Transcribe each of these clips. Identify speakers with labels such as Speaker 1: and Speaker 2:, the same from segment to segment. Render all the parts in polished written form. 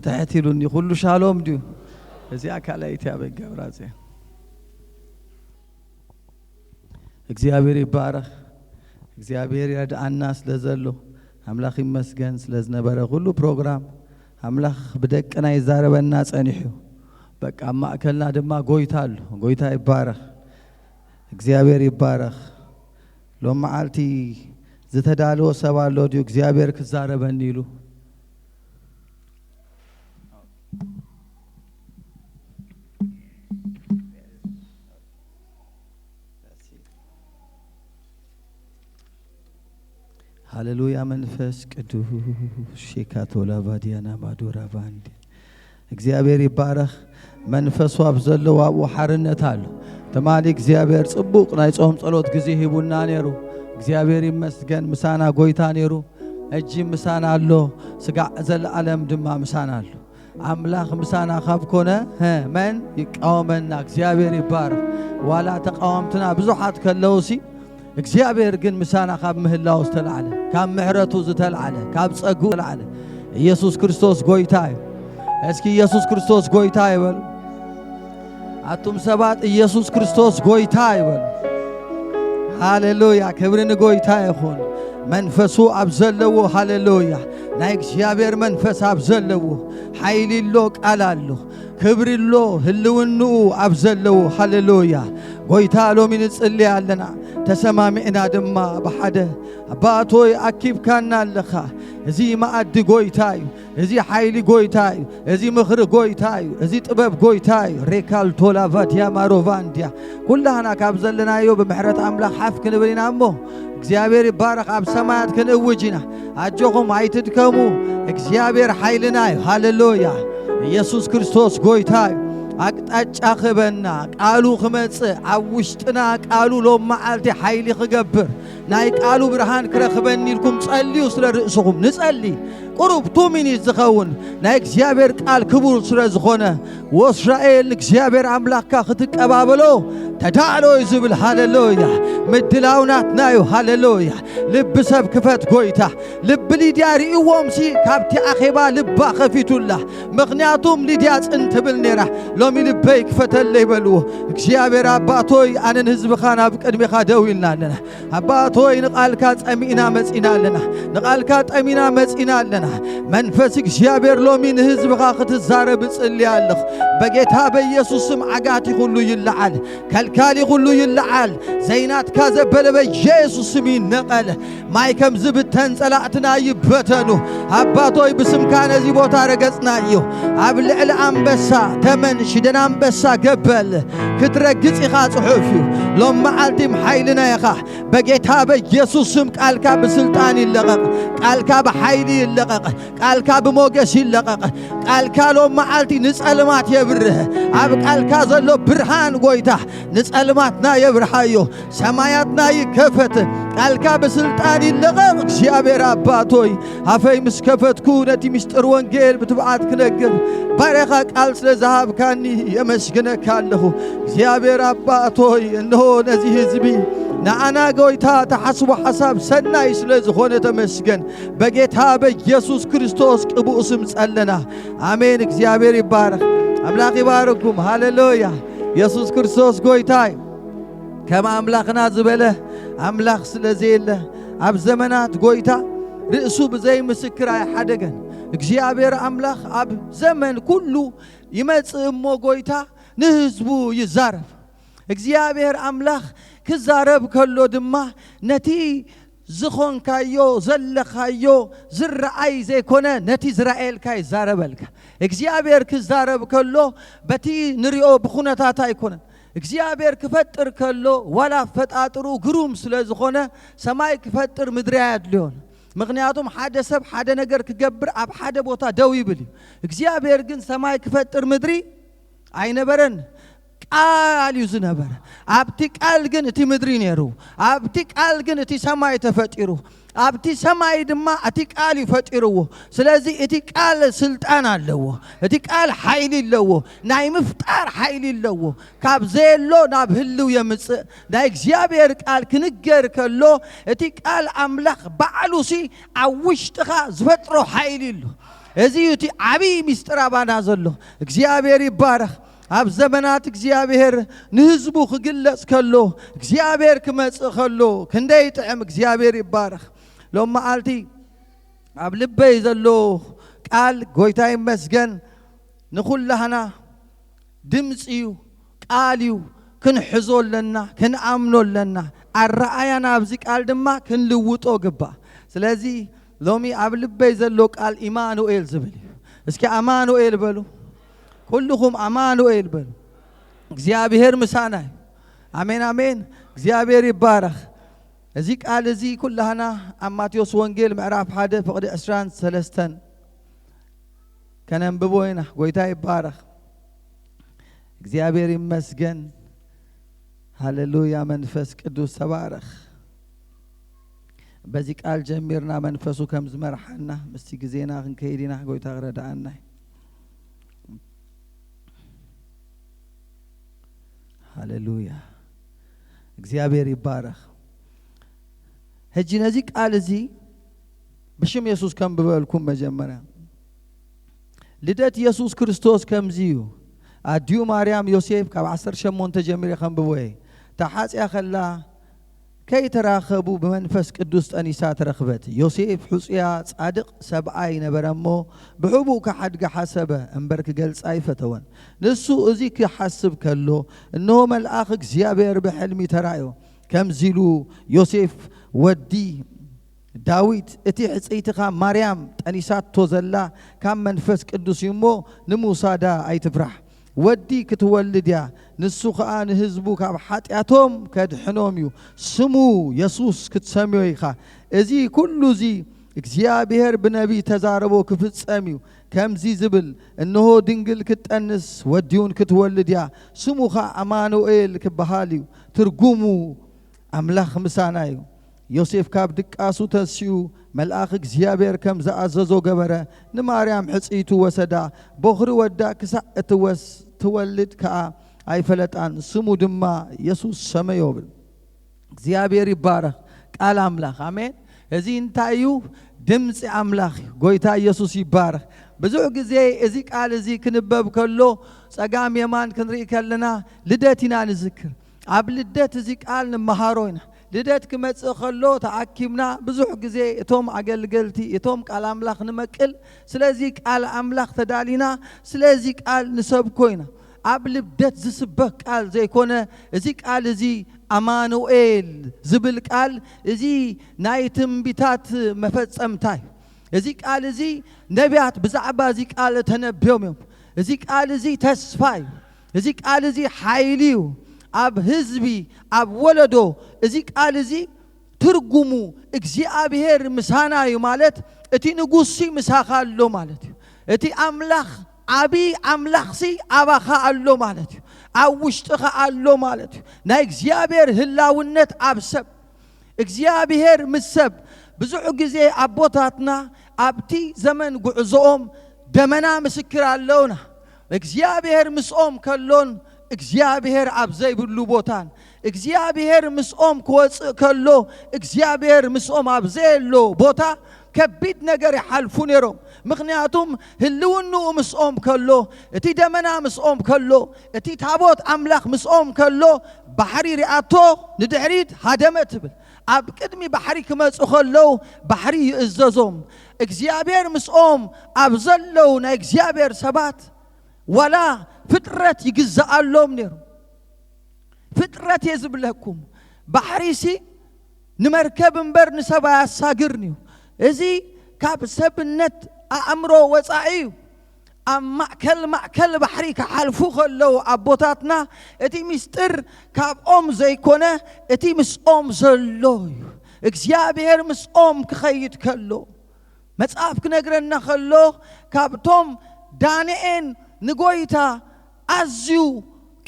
Speaker 1: تحتيلوني كله شالوم ديو زي أكليت يا بجبرازي እግዚአብሔር ይባረክ እግዚአብሔር ያድአና ስለዘሎ አምላኽ ይመስገን ስለዝነበረ ሁሉ ፕሮግራም አምላኽ በደቀና ይዛረበና ጸኒሑ በቃ ማከልና ደማ ጎይታሉ ጎይታ ይባረክ እግዚአብሔር ይባረክ ሎማዓልቲ ዝተዳሎ ሰባሎ ዲዩ እግዚአብሔር ክዛረበን ይሉ ሃሌሉያ መንፈስ ቅዱስ ሺካቶላ ባዲያና ማዶራ ባንዲ እግዚአብሔር ይባረክ መንፈሱ አብዘለው ወሐርነት አለ ተማሊ እግዚአብሔር ጽቡቅ ናይ ጾም ጸሎት ጊዜ ሂቡና ነሩ እግዚአብሔር ይመስገን ምሳና ጎይታ ነሩ እጂ ምሳና አሎ ስጋ ዘላለም ድማ ምሳና አሎ አምላኽ ምሳና ካብኮነ መን ይቃወመና እግዚአብሔር ይባረክ ዋላ ተቃወምትና ብዙሓት ከለውሲ እግዚአብሔር ግን ምሳና ካብ ምህላው ዝተልዓለ ካብ ምሕረቱ ዝተልዓለ ካብ ጸጉ ዝተልዓለ ኢየሱስ ክርስቶስ ጎይታ እስኪ ኢየሱስ ክርስቶስ ጎይታ ይበሉ አቱም ሰባት ኢየሱስ ክርስቶስ ጎይታ ይበሉ ሃሌሉያ ክብርን ጎይታ ይሁን መንፈሱ አብዘለው ሃሌሉያ ናይ እግዚአብሔር መንፈስ አብዘለው ኃይልሎ ቃላሉ ክብርሎ ህልውኑ አብዘለው ሃሌሉያ ጎይታ ሎሚን ጽልይ አለና ተሰማሚዕና ድማ በሓደ አባቶይ አኪብካና ለኻ እዚ ማዕድ ጎይታዩ እዚ ኃይሊ ጎይታዩ እዚ ምኽሪ ጎይታዩ እዚ ጥበብ ጎይታዩ ሬካል ቶላ ቫዲያ ማሮቫንዲያ ኩላና ካብ ዘለናዮ በምሕረት አምላኽ ሓፍ ክንብልና እሞ እግዚአብሔር ይባረክ አብ ሰማያት ክንእውጅና አጆኹም አይትድከሙ እግዚአብሔር ኃይልናዩ ሃሌሉያ ኢየሱስ ክርስቶስ ጎይታዩ አቅጣጫ ኸበና ቃሉ ኸመጽ አውሽጥና ቃሉ ሎማዓልቲ ኃይሊ ኸገብር ናይ ቃሉ ብርሃን ክረኽበኒልኩም ጸልዩ ስለ ርእስኩም ንጸሊ ቁሩብ 2 ሚኒት ዝኸውን ናይ እግዚአብሔር ቃል ክቡር ስለ ዝኾነ ወእስራኤል እግዚአብሔር አምላኽካ ክትቀባበሎ ተዳዕሎ ይዝብል ሃሌሉያ ምድላውናትናዩ ሃሌሉያ ልብ ሰብ ክፈት ጎይታ ልብ ሊድያ ርእይዎምሲ ካብቲ አኼባ ልባ ኸፊቱላ ምኽንያቱም ሊድያ ጽንትብል ነራ ሎሚ ልበይ ክፈተለ ይበልዎ እግዚአብሔር አባቶይ አነን ህዝብኻ ናብ ቅድሚኻ ደው ኢልና ኣለና አባቶይ ንቃልካ ጸሚዕና መጺና ኣለና ንቃልካ ጠሚና መጺና ኣለና መንፈስ እግዚአብሔር ሎሚ ንህዝብኻ ክትዛረብ ጽልይ ኣለኽ በጌታ በኢየሱስ ስም ዓጋቲ ሁሉ ይልዓል ከልካሊ ሁሉ ይልዓል ዘይናትካ ዘበለ በኢየሱስ ስም ይነቀል ማይከም ዝብተን ጸላእትና ይበተኑ አባቶይ ብስምካ ነዚ ቦታ ረገጽናዮ ኣብ ልዕሊ አንበሳ ተመን ሽደን አንበሳ ገበል ክትረግጽ ኢኻ ጽሑፍዩ ሎም መዓልቲም ኃይልና ኢኻ በጌታ በኢየሱስ ስም ቃልካ በስልጣን ይለቀቅ ቃልካ በኃይል ይለቀቅ ቃልካ በሞገስ ይለቀቅ ቃልካ ሎም መዓልቲ ንጸልማት የብርህ ኣብ ቃልካ ዘሎ ብርሃን ጎይታ ንጸልማትና የብርሃዮ ሰማያትና ይከፈት ቃልካ በስልጣን ይለቀቅ እግዚአብሔር አባቶይ አፈይ ምስከፈትኩ ነቲ ምስጢር ወንጌል ብትብዓት ክነግር ባረኻ ቃል ስለ ዘሃብካኒ የመስግነካ ኣለኹ እግዚአብሔር አባቶይ እንሆ ነዚ ህዝቢ ናአና ጎይታ ተሐስቡ ሐሳብ ሰናይ ስለ ዝኾነ ተመስገን በጌታ በኢየሱስ ክርስቶስ ቅቡእ ስም ጸለና አሜን እግዚአብሔር ይባረክ አምላኽ ይባረኩም ሃሌሉያ ኢየሱስ ክርስቶስ ጎይታይ ከመ አምላኽና ዝበለ አምላኽ ስለዘየለ ኣብ ዘመናት ጎይታ ርእሱ ብዘይ ምስክር ኣይሓደገን እግዚአብሔር አምላኽ ኣብ ዘመን ኩሉ ይመጽእ እሞ ጎይታ ንህዝቡ ይዛረብ እግዚአብሔር አምላኽ ክዛረብ ከሎ ድማ ነቲ ዝኾንካዮ ዘለኻዮ ዝረአይ ዘይኮነ ነቲ ዝራኤልካ ይዛረበልካ እግዚአብሔር ክዛረብ ከሎ በቲ ንሪኦ ብኹነታት ኣይኮነን እግዚአብሔር ክፈጥር ከሎ ዋላ ፈጣጥሩ ግሩም ስለ ዝኾነ ሰማይ ክፈጥር ምድሪ ያድልዮን ምክንያቱም ሓደ ሰብ ሓደ ነገር ክገብር ኣብ ሓደ ቦታ ደው ይብል እግዚአብሔር ግን ሰማይ ክፈጥር ምድሪ አይነበረን ቃል ይዝነበረ ኣብቲ ቃል ግን እቲ ምድሪ ነሩ ኣብቲ ቃል ግን እቲ ሰማይ ተፈጢሩ ኣብቲ ሰማይ ድማ እቲ ቃል ይፈጢሩዎ ስለዚ እቲ ቃል ስልጣን ኣለዎ እቲ ቃል ኃይል ኣለዎ ናይ ምፍጣር ኃይል ኣለዎ ካብ ዘየሎ ናብ ህልው የምጽእ ናይ እግዚአብሔር ቃል ክንገር ከሎ እቲ ቃል አምላኽ ባዕሉሲ ኣብ ውሽጥኻ ዝፈጥሮ ኃይል ኣሎ እዚዩቲ ዓቢ ሚስጥር አባና ዘሎ እግዚአብሔር ይባረክ ኣብ ዘመናት እግዚአብሔር ንህዝቡ ክግለጽ ከሎ እግዚአብሔር ክመጽእ ከሎ ክንደይ ጥዕም እግዚአብሔር ይባረክ ሎም መዓልቲ ኣብ ልበይ ዘሎ ቃል ጎይታ ይመስገን ንኹላህና ድምጽዩ ቃልዩ ክንሕዞለና ክንኣምኖለና ኣረኣያና ኣብዚ ቃል ድማ ክንልውጦ ግባእ ስለዚ ሎሚ ኣብ ልበይ ዘሎ ቃል ኢማኑኤል ዝብል እዩ እስኪ አማኑኤል በሉ ኩልኩም አማኑኤል በሉ እግዚአብሔር ምሳና አሜን አሜን እግዚአብሔር ይባረክ እዚ ቃል እዚ ኩላህና ኣብ ማቴዎስ ወንጌል ምዕራፍ 1 ፍቅዲ 23 ከነንብቦ ኢና ጎይታ ይባረክ እግዚአብሔር ይመስገን ሃሌሉያ መንፈስ ቅዱስ ተባረክ በዚህ ቃል ጀምርና መንፈሱ ከም ዝመርሐና ምስቲ ግዜና ክንከይዲና ጎይታ ረዳአና ሃሌሉያ እግዚአብሔር ይባረክ هجي نزي قال زي بشم يسوس كم ببالكم مجمرا لدت يسوس كريستوس كم زيو اديو مريم يوسف كاب 10 شمون تجمري كم بوي تحاص يا خلا كي تراخبوا بمنفس قدوس انيسات رخبت يوسف حصيا صادق سبعاي نبرمو بحبو كحد حسبه انبرك جلص ايفتون نسو ازي كحسب كلو انه ملأخ እግዚአብሔር بحلمي ترايو كم زيلو يوسف ودي داويد اتي حصيتها مريم طنيسات توزلا كم منفس قدوس يمو نموسادا ايتفرح ودي كتولديا نسو خان حزبو كاب حطياتهم كدحنوميو سمو يسوس كتسميويخا ازي كله زي እግዚአብሔር بنبي تزاربو كفصميو كم زي زبل انه دنجل كتنس وديون كتولديا سموخا امانوئيل كبحاليو ترجمو املاخ مسانايو يوسف كاب دقاسو تسيو ملأخ እግዚአብሔር كم زاززو غبره نماريام حصيتو وسدا بخري ودا كسا اتوس تولد كا አይፈለጣን ስሙ ድማ ኢየሱስ ሰማዮብል እግዚአብሔር ይባረክ ቃል አምላክ አሜን እዚ እንታዩ ድምጽ አምላክ ጎይታ ኢየሱስ ይባረክ ብዙ ጊዜ እዚ ቃል እዚ ክንበብ ከሎ ጸጋም የማን ክንሪ ከለና ልደቲና ንዝክር ኣብ ልደት እዚ ቃል ንመሃሮይና ልደት ክመጽእ ከሎ ተአኪምና ብዙ ጊዜ እቶም አገልገልቲ እቶም ቃል አምላክ ንመቅል ስለዚ ቃል አምላክ ተዳሊና ስለዚ ቃል ንሰብኮይና ኣብ ልደት ዝስበክ ቃል ዘይኮነ እዚ ቃል እዚ አማኑኤል ዝብል ቃል እዚ ናይ ትንቢታት መፈጸምታይ እዚ ቃል እዚ ነቢያት ብዛዕባ እዚ ቃል ተነብዮም እዚ ቃል እዚ ተስፋይ እዚ ቃል እዚ ሓይሊዩ ኣብ ህዝቢ ኣብ ወለዶ እዚ ቃል እዚ ትርጉሙ እግዚአብሔር ምሳናዩ ማለት እቲ ንጉሲ ምሳኻሎ ማለት እቲ አምላክ አቢ አምላክሲ አባኻ አሎ ማለት አውሽጥኻ አሎ ማለት ናይ እግዚአብሔር ህላውነት አብሰብ እግዚአብሔር ምሰብ ብዙ ጊዜ አቦታትና አብቲ ዘመን ጉዕዞኦም ደመና ምስክር አለውና እግዚአብሔር ምስኦም ከሎን እግዚአብሔር አብዘይ ብሉ ቦታን እግዚአብሔር ምስኦም ከወጽእ ከሎ እግዚአብሔር ምስኦም አብዘይሎ ቦታ ከቢድ ነገር ይሐልፉ ነሮም ምክንያቱም ህልውኑ ምስኦም ከሎ እቲ ደመና ምስኦም ከሎ እቲ ታቦት አምላክ ምስኦም ከሎ ባሕሪ ሪአቶ ንድሕሪት ሃደመት ብል ኣብ ቅድሚ ባሕሪ ክመጽ ከሎ ባሕሪ ይእዘዞም እግዚአብሔር ምስኦም ኣብ ዘለው ናይ እግዚአብሔር ሰባት ወላ ፍጥረት ይግዛአሎም ነሩ ፍጥረት የዝብለኩም ባሕሪሲ ንመርከብ እንበር ንሰባ ያሳግርኒ እዚ ካብ ሰብነት አእምሮ ወጻኢ ማዕከል ባሕሪ ከሓልፉ ከለው አቦታትና እቲ ምስጢር ካብኦም ዘይኮነ እቲ ምስኦም ዘሎ እግዚአብሔር ምስኦም ክኸይድ ከሎ መጽሐፍ ክነግረና ከሎ ካብቶም ዳንኤል ንጎይታ አዝዩ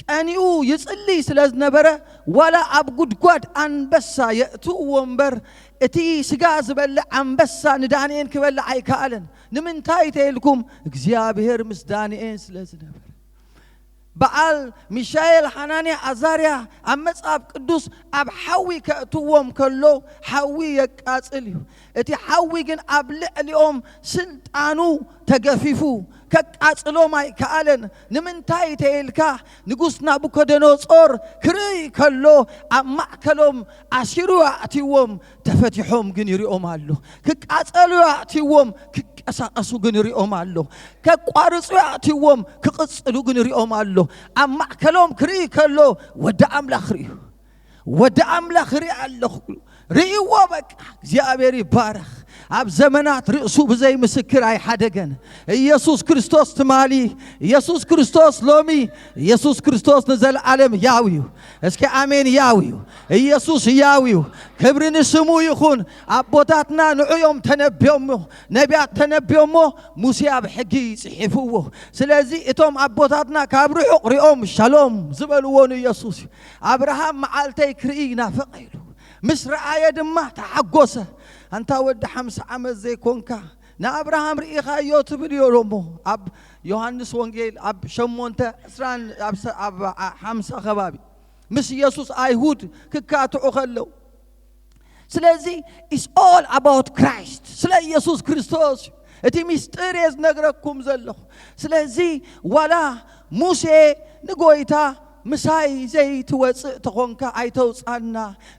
Speaker 1: ቀኒኡ ይጽልይ ስለዝነበረ ወላ ኣብ ጉድጓድ አንበሳ የእቱ ወንበር እቲ ስጋ ዝበለ አንበሳ ንዳንኤል ክበል አይካለን ንምንታይ ተይልኩም እግዚአብሔር ምስ ዳንኤል ስለዝነበረ በዓል ሚሻኤል ሐናንያ አዛርያ አመጻብ ቅዱስ አብ ሐዊ ከእትዎም ከሎ ሐዊ የቃጽል እቲ ሐዊ ግን አብ ልዕሊኦም ስልጣኑ ተገፊፉ ከቃጽሎም አይከአለን ንምንታይ ተይልካ ንጉስ ናቡከደነጾር ክርይ ከሎ አማከሎም አሲሩ አትይዎም ተፈቲሖም ግን ይሪኦም አሎ ከቃጸሉ አትይዎም ከቀሳቀሱ ግን ይሪኦም አሎ ከቋርጹ አትይዎም ከቅጽሉ ግን ይሪኦም አሎ አማከሎም ክርይ ከሎ ወደ አምላኽ ሪዩ ወደ አምላኽ ሪዩ አለኹ ሪይዎ በቃ እግዚአብሔር ይባረክ አብ ዘመናት ርእሱ በዘይ ምስክር አይሐደገን ኢየሱስ ክርስቶስ ትማሊ ኢየሱስ ክርስቶስ ሎሚ ኢየሱስ ክርስቶስ ለዘላለም ያዊው እስኪ አሜን ያዊው ኢየሱስ ያዊው ክብርን ስሙ ይኹን አቦታትና ንዑዮም ተነብዮሞ ነቢያት ተነብዮሞ ሙሴ አብ ሕጊ ጽሒፍዎ ስለዚህ እቶም አቦታትና ካብ ርሑቕ ሪኦም ሻሎም ዝበልዎን ኢየሱስ አብርሃም መዓልተይ ክርኢ ናፈቀይሉ ምስ ረአየ ድማ ተሐጎሰ አንታ ወደ 50 ዓመት ዘይኮንካ ናአብርሃም ርኢኻዮ ትብል ይሎሞ አብ ዮሐንስ ወንጌል አብ 8 አብ 50 ከባቢ ምስ ኢየሱስ አይሁድ ክካትዑ ከለው ስለዚህ is all about Christ ስለ ኢየሱስ ክርስቶስ እቲ ሚስጥር የዝነግረኩም ዘለኹ ስለዚህ ዋላ ሙሴ ንጎይታ ምሳይ ዘይት ወጽእ ተኾንካ አይተውጻና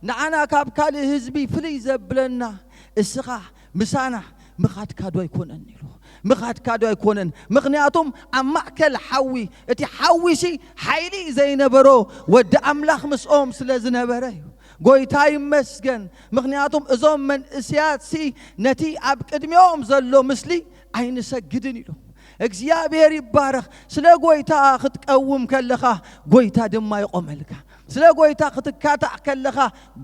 Speaker 1: ንዓና ካብ ካልእ ህዝቢ ፍልይ ዘብለና እስኻ ምሳና ምኻድካዶ አይኮነን ኢሉ ምኻድካዶ አይኮነን ምክንያቱም አማከል ሐዊ እቲ ሐዊሲ ኃይሊ ዘይነበሮ ወደ አምላኽ ምስኦም ስለዝነበረ ጎይታ ይመስገን ምክንያቱም እዞም መንእስያት ነቲ አብ ቅድሚኦም ዘሎ ምስሊ አይንሰግድን ኢሉ እግዚአብሔር ይባረክ ስለ ጎይታ ክትቀውም ከለኻ ጎይታ ድማ ይቆመልካ ስለ ጎይታ ክትካታዕ ከለኻ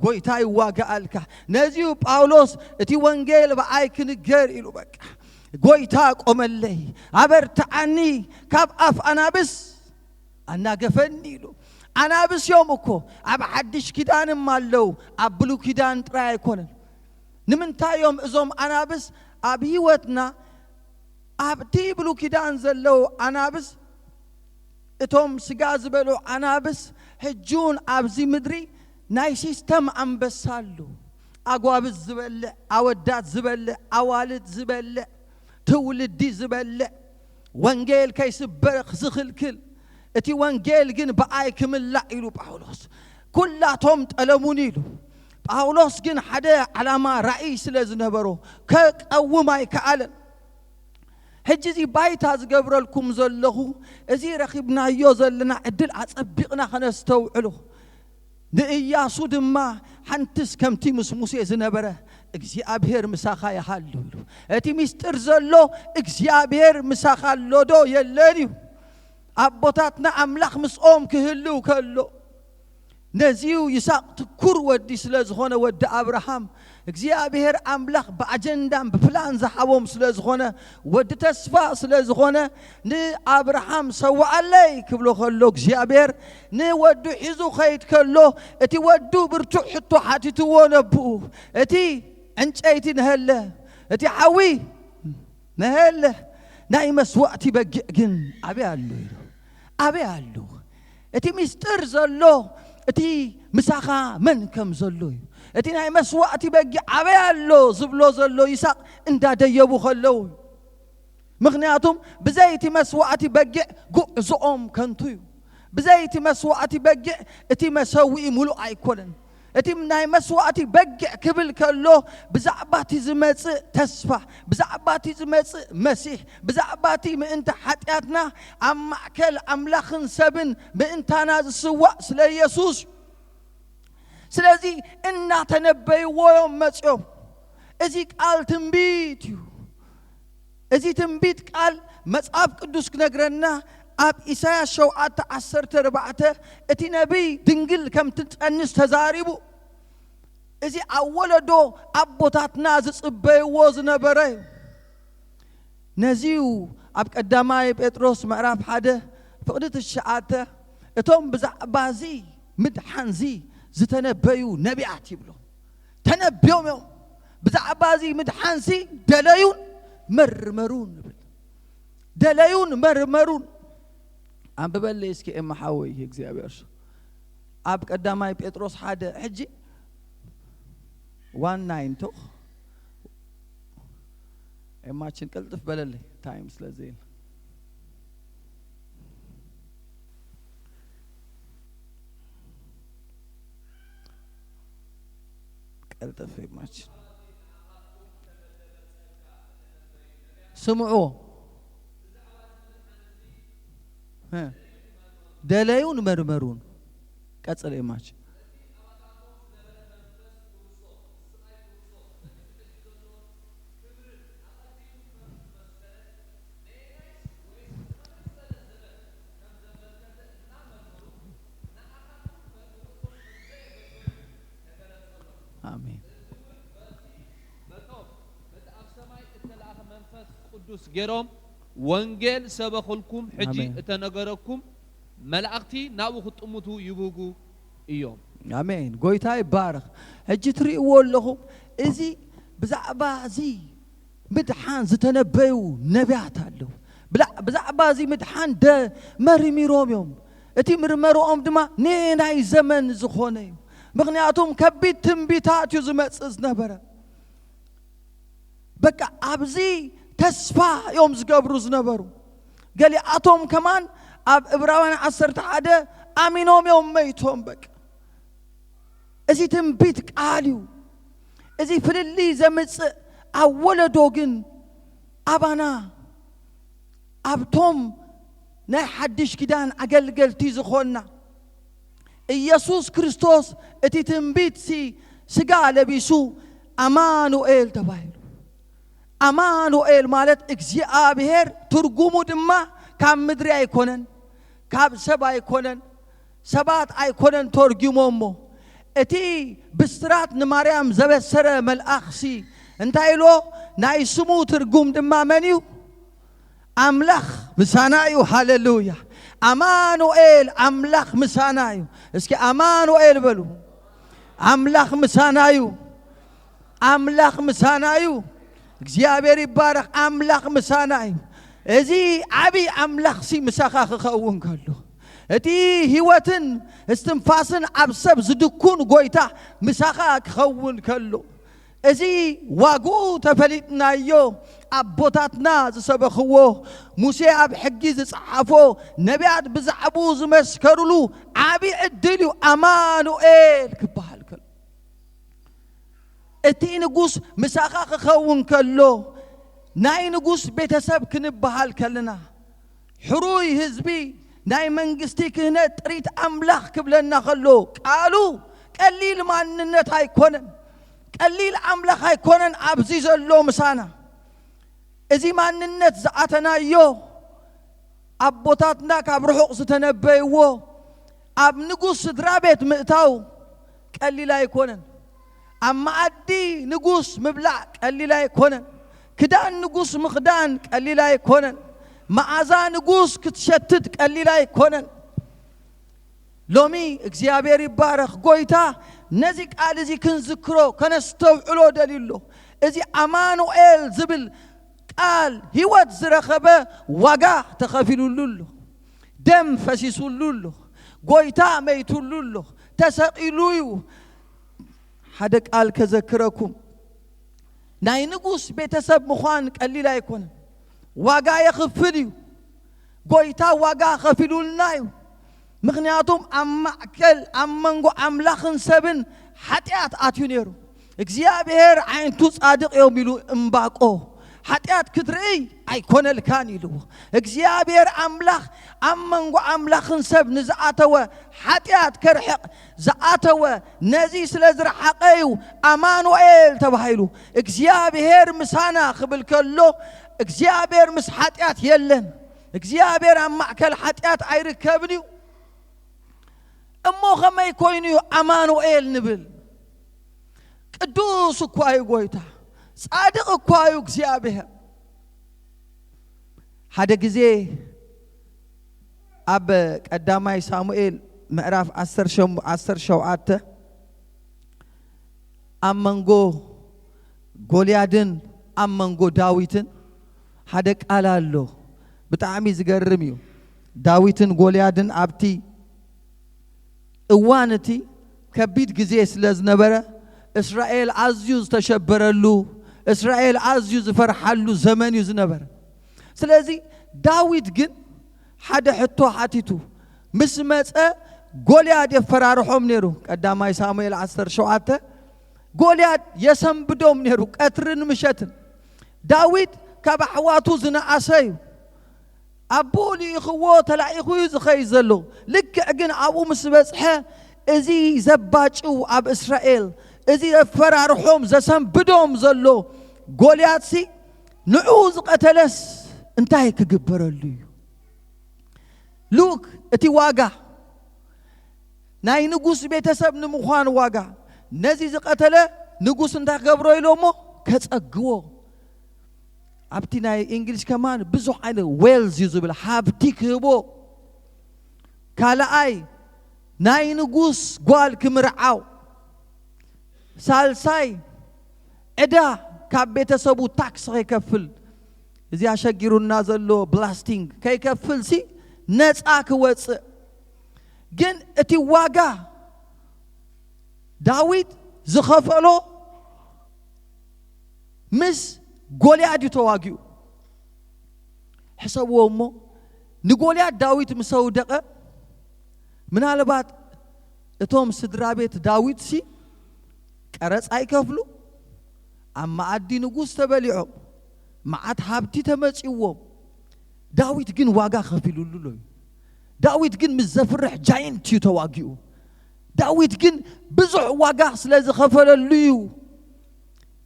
Speaker 1: ጎይታ ይዋጋአልካ ነዚሁ ጳውሎስ እቲ ወንጌል በአይ ክንገር ኢሉ በቃ ጎይታ ቆመለይ አበርታዓኒ ካብ አፍ አናብስ አናገፈኒ ኢሉ አናብስ ዮም እኮ አብ ሐድሽ ኪዳንም አለው አብ ብሉይ ኪዳን ጥራይ አይኮነን ንምንታዮም እዞም አናብስ አብ ህይወትና አብቲ ብሉይ ኪዳን ዘለው አናብስ እቶም ስጋ ዝበሉ አናብስ ሕጁን አብዚ ምድሪ ናይ ሲስተም አንበሳሉ አጓብዝ ዝበለ አወዳት ዝበለ አዋልድ ዝበለ ትውልዲ ዝበለ ወንጌል ከይስበርኽ ዝኽልክል እቲ ወንጌል ግን በአይ ክምላእ ኢሉ ጳውሎስ ኩላቶም ጠለሙን ኢሉ ጳውሎስ ግን ሓደ ዓላማ ራእይ ስለ ዝነበሮ ከቀውም አይከአለን ሕጂዚ ባይታ ዝገብረልኩም ዘለኹ እዚ ረኺብናዮ ዘለና ዕድል አጸቢቕና ከነስተውዕሉ ንኢያሱ ድማ ሓንትስ ከምቲ ምስ ሙሴ ዝነበረ እግዚአብሔር ምሳኻ ይሃሉ ኢሉ እቲ ሚስጥር ዘሎ እግዚአብሔር ምሳኻ ሎዶ የለን እዩ አቦታትና አምላኽ ምስኦም ክህሉ ከሎ ነዚሁ ይስሐቅ ትኩር ወዲ ስለ ዝኾነ ወዲ አብርሃም እግዚአብሔር አምላኽ በአጀንዳም በፕላን ዘሐቦም ስለ ዝኾነ ወዲ ተስፋ ስለ ዝኾነ ንአብርሃም ሰዋዓለይ ክብሎ ከሎ እግዚአብሔር ንወዱ ሒዙ ኸይድ ከሎ እቲ ወዱ ብርቱዕ ሕቶ ሓቲትዎ ነብኡ እቲ ዕንጨይቲ ነህለ እቲ ሓዊ ነህለ ናይ መስዋዕቲ በጊዕ ግን አበይ አሉ ኢሉ አበይ አሉ እቲ ሚስጥር ዘሎ እቲ ምሳኻ መን ከም ዘሎ እዩ እቲ ናይ መስዋዕቲ በጊዕ አበይ አሎ ዝብሎ ዘሎ ይስሐቅ እንዳደየቡ ከለው ምክንያቱም ብዘይቲ መስዋዕቲ በጊዕ ጉዕዞኦም ከንቱ እዩ ብዘይቲ መስዋዕቲ በጊዕ እቲ መሰዊኢ ሙሉእ አይኮነን እቲ ናይ መስዋዕቲ በጊዕ ክብል ከሎ ብዛዕባቲ ዝመጽእ ተስፋ ብዛዕባቲ ዝመጽእ መሲሕ ብዛዕባቲ ምእንተ ኃጢአትና ኣብ ማእከል አምላኽን ሰብን ምእንታና ዝስዋዕ ስለ ኢየሱስ ስለዚ እናተነበይዎዮም መጽኦም እዚ ቃል ትንቢት እዩ እዚ ትንቢት ቃል መጽሐፍ ቅዱስ ክነግረና አብ ኢሳያስ 7:14 እቲ ነቢይ ድንግል ከም ትጸንስ ተዛሪቡ እዚ አወለዶ አቦታትና ዝጽበይዎ ዝነበረ ነዚሁ አብ ቀዳማይ ጴጥሮስ ምዕራፍ 1 ፍቅዲ 9 እቶም ብዛዕባዚ ምድሓንዚ ዝተነበዩ ነቢያት ይብሎ ተነብዮም ብዛዕባዚ ምድሓንሲ ደለዩን መርመሩን ደለዩን መርመሩን عم ببلي اسكي إما حاوي هيك زي أبيرش أب قدامي بيتروس حدا حجي 19 توخ إما تشين قلت في بللي تايمز لزين قلت في ماتش سمعوه دلايون مرمرون قصل إيماج آمين
Speaker 2: قدوس جرام وانجيل سبخلكم حجي اتنغركم ملائكتي ناو خطمتو يبوغو ايوم
Speaker 1: آمين قويتاي بارخ حجي تريقوا لهم ازي بزعبا زي مدحان زتنبيو نبيات له بزعبا زي مدحان ده مرمي روميوم اتي مرمرو ام دما نيناي زمن زخونيو مغنياتهم كبيت تنبيتات يزمت نبرة بقى أبزي تسفى يوم زقبرو زنبرو قال لي أتوم كمان إبراهيم عصرت عادة أمينهم يوم ميتهم بقى إذا تنبيتك عاليو إذا فللي زمت أول دوغن أبانا أبتوم ناي حدش كدان أقل تيزخونا ኢየሱስ ክርስቶስ እቲ ትንቢት ስጋ ለቢሱ አማኑኤል ተባይሉ አማኑኤል ማለት እግዚአብሔር ትርጉሙ ድማ ካብ ምድሪ አይኮነን ካብ ሰብ አይኮነን ሰባት አይኮነን ተርጉሞሞ እቲ ብስራት ንማርያም ዘበሰረ መልአኽሲ እንታይሎ ናይ ስሙ ትርጉም ድማ መንዩ አምላኽ ምሳናዩ ሃሌሉያ አማኑኤል አምላኽ ምሳናዩ እስኪ አማኑኤል በሉ አምላኽ ምሳናዩ አምላኽ ምሳናዩ እግዚአብሔር ይባረክ አምላኽ ምሳናዩ እዚ ዓቢ አምላኽ ሲ ምሳኻ ክኸውን ከሎ እቲ ህይወትን እስትንፋስን ኣብ ሰብ ዝድኩን ጎይታ ምሳኻ ክኸውን ከሎ እዚ ዋጉ ተፈሊጥናዮ አቦታትና ዝሰበኽዎ ሙሴ ኣብ ሕጊ ዝጽሓፎ ነቢያት ብዛዕቡ ዝመስከሩሉ ዓቢ ዕድል እዩ አማኑኤል ክበሃል ከሎ እቲ ንጉስ ምሳኻ ክኸውን ከሎ ናይ ንጉስ ቤተሰብ ክንበሃል ከለና ሕሩይ ህዝቢ ናይ መንግስቲ ክህነት ጥሪት አምላኽ ክብለና ከሎ ቃሉ ቀሊል ማንነት አይኮነን ቀሊል አምላኽ አይኮነን ኣብዚ ዘሎ ምሳና እዚ ማንነት ዝኣተናዮ አቦታትና ካብ ርሑቕ ዝተነበይዎ ኣብ ንጉስ ስድራ ቤት ምእታው ቀሊል አይኮነን ኣብ ማዕዲ ንጉስ ምብላዕ ቀሊል አይኮነን ክዳን ንጉስ ምኽዳን ቀሊል አይኮነን መዓዛ ንጉስ ክትሸትት ቀሊል አይኮነን ሎሚ እግዚአብሔር ይባረክ ጎይታ ነዚ ቃል እዚ ክንዝክሮ ከነስተውዕሎ ደሊሎ እዚ አማኑኤል ዝብል ቃል ህይወት ዝረኸበ ዋጋ ተኸፊሉሉ ደም ፈሲሱሉ ጎይታ መይቱሉ ተሰቂሉዩ ሓደ ቃል ከዘክረኩም ናይ ንጉስ ቤተሰብ ምዃን ቀሊል አይኮነን ዋጋ የኽፍል እዩ ጎይታ ዋጋ ኸፊሉልናዩ ምክንያቱም ኣብ ማዕከል ኣብ መንጎ አምላኽን ሰብን ኃጢአት ኣትዩ ነይሩ እግዚአብሔር ዓይንቱ ጻድቕ እዮም ኢሉ እምባቆ ኃጢአት ክትርኢ ኣይኮነልካን ኢልዎ እግዚአብሔር አምላኽ ኣብ መንጎ አምላኽን ሰብ ንዝኣተወ ኃጢአት ከርሕቕ ዝኣተወ ነዚ ስለ ዝረሓቐዩ አማኑኤል ተባሂሉ እግዚአብሔር ምሳና ክብል ከሎ እግዚአብሔር ምስ ኃጢአት የለን እግዚአብሔር ኣብ ማዕከል ኃጢአት ኣይርከብን እዩ እሞ ኸመይ ኮይኑ አማኑኤል ንብል ቅዱስ እኳ እዩ ጎይታ ጻድቕ እኳ እዩ እግዚአብሔር ሓደ ጊዜ ኣብ ቀዳማይ ሳሙኤል ምዕራፍ 17 ኣብ መንጎ ጎልያድን ኣብ መንጎ ዳዊትን ሓደ ቃል ኣሎ ብጣዕሚ ዝገርም እዩ ዳዊትን ጎልያድን አብቲ እዋንቲ ከቢድ ጊዜ ስለዝነበረ እስራኤል አዝዩ ተሸበረሉ እስራኤል አዝዩ ዝፈርሐሉ ዘመን ይዝነበረ ስለዚህ ዳዊት ግን ሓደ ሕቶ ሓቲቱ ምስ መጸ ጎልያድ የፈራርሖም ነሩ ቀዳማይ ሳሙኤል 17 ጎልያድ የሰንብዶም ነሩ ቀትርን ምሸትን ዳዊት ካብ ኣሕዋቱ ዝነኣሰዩ ኣቦሊ ይኽዎ ተላኢኹ ዝኸይ ዘሎ ልክዕ ግን ኣብኡ ምስ በጽሐ እዚ ዘባጭው ኣብ እስራኤል እዚ የፈራርሖም ዘሰንብዶም ዘሎ ጎልያድ ሲ ንዑ ዝቀተለስ እንታይ ክግበረሉ እዩ ሉክ እቲ ዋጋ ናይ ንጉስ ቤተሰብ ንምዃን ዋጋ ነዚ ዝቀተለ ንጉስ እንታይ ገብሮ ኢሎሞ ከጸግዎ ኣብቲ ናይ እንግሊዝ ከማን ብዙሕ ዓይነት ዌልዝ ይዝብል ሃብቲ ክህቦ ካልኣይ ናይ ንጉስ ጓል ክምርዓው ሳልሳይ ዕዳ ካብ ቤተሰቡ ታክስ ከይከፍል እዚ ኣሸጊሩና ዘሎ ብላስቲንግ ከይከፍል ሲ ነፃ ክወፅእ ግን እቲ ዋጋ ዳዊት ዝኸፈሎ ምስ ጎልያድ ተዋጊኡ ሕሰብዎ እሞ ንጎልያድ ዳዊት ምሰውደቀ ምናልባት እቶም ስድራ ቤት ዳዊት ሲ ቀረጽ ኣይከፍሉ ኣብ ማዕዲ ንጉስ ተበሊዖም ማዓት ሃብቲ ተመጺዎም ዳዊት ግን ዋጋ ከፊሉሉ ዳዊት ግን ምስ ዘፍርሕ ጃይንት ተዋጊኡ ዳዊት ግን ብዙሕ ዋጋ ስለዚ ከፈለሉ እዩ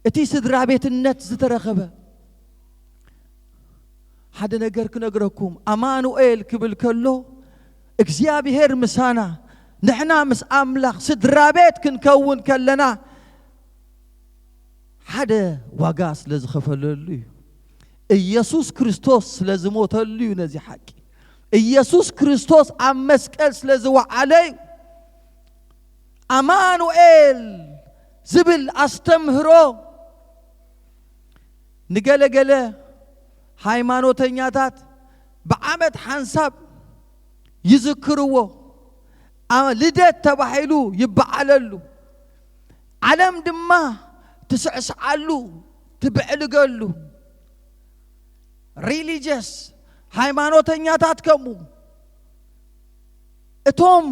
Speaker 1: እቲ ስድራ ቤትነት ዝተረኸበ ሓደ ነገር ክነግረኩም አማኑኤል ክብል ከሎ እግዚአብሔር ምሳና ንሕና ምስ አምላኽ ስድራ ቤት ክንከውን ከለና ሓደ ዋጋ ስለዚ ከፈለሉ እዩ ኢየሱስ ክርስቶስ ስለዚ ሞተሉ እዩ ነዚ ሓቂ ኢየሱስ ክርስቶስ ኣብ መስቀል ስለዚ ወዓለ አማኑኤል ዝብል አስተምህሮ ንገለገለ ሃይማኖተኛታት በዓመት ሓንሳብ ይዝክርዎ ልደት ተባሂሉ ይበዓለሉ ዓለም ድማ ትስዕስዓሉ ትብዕልገሉ ሪሊጂየስ ሃይማኖተኛታት ከሙ እቶም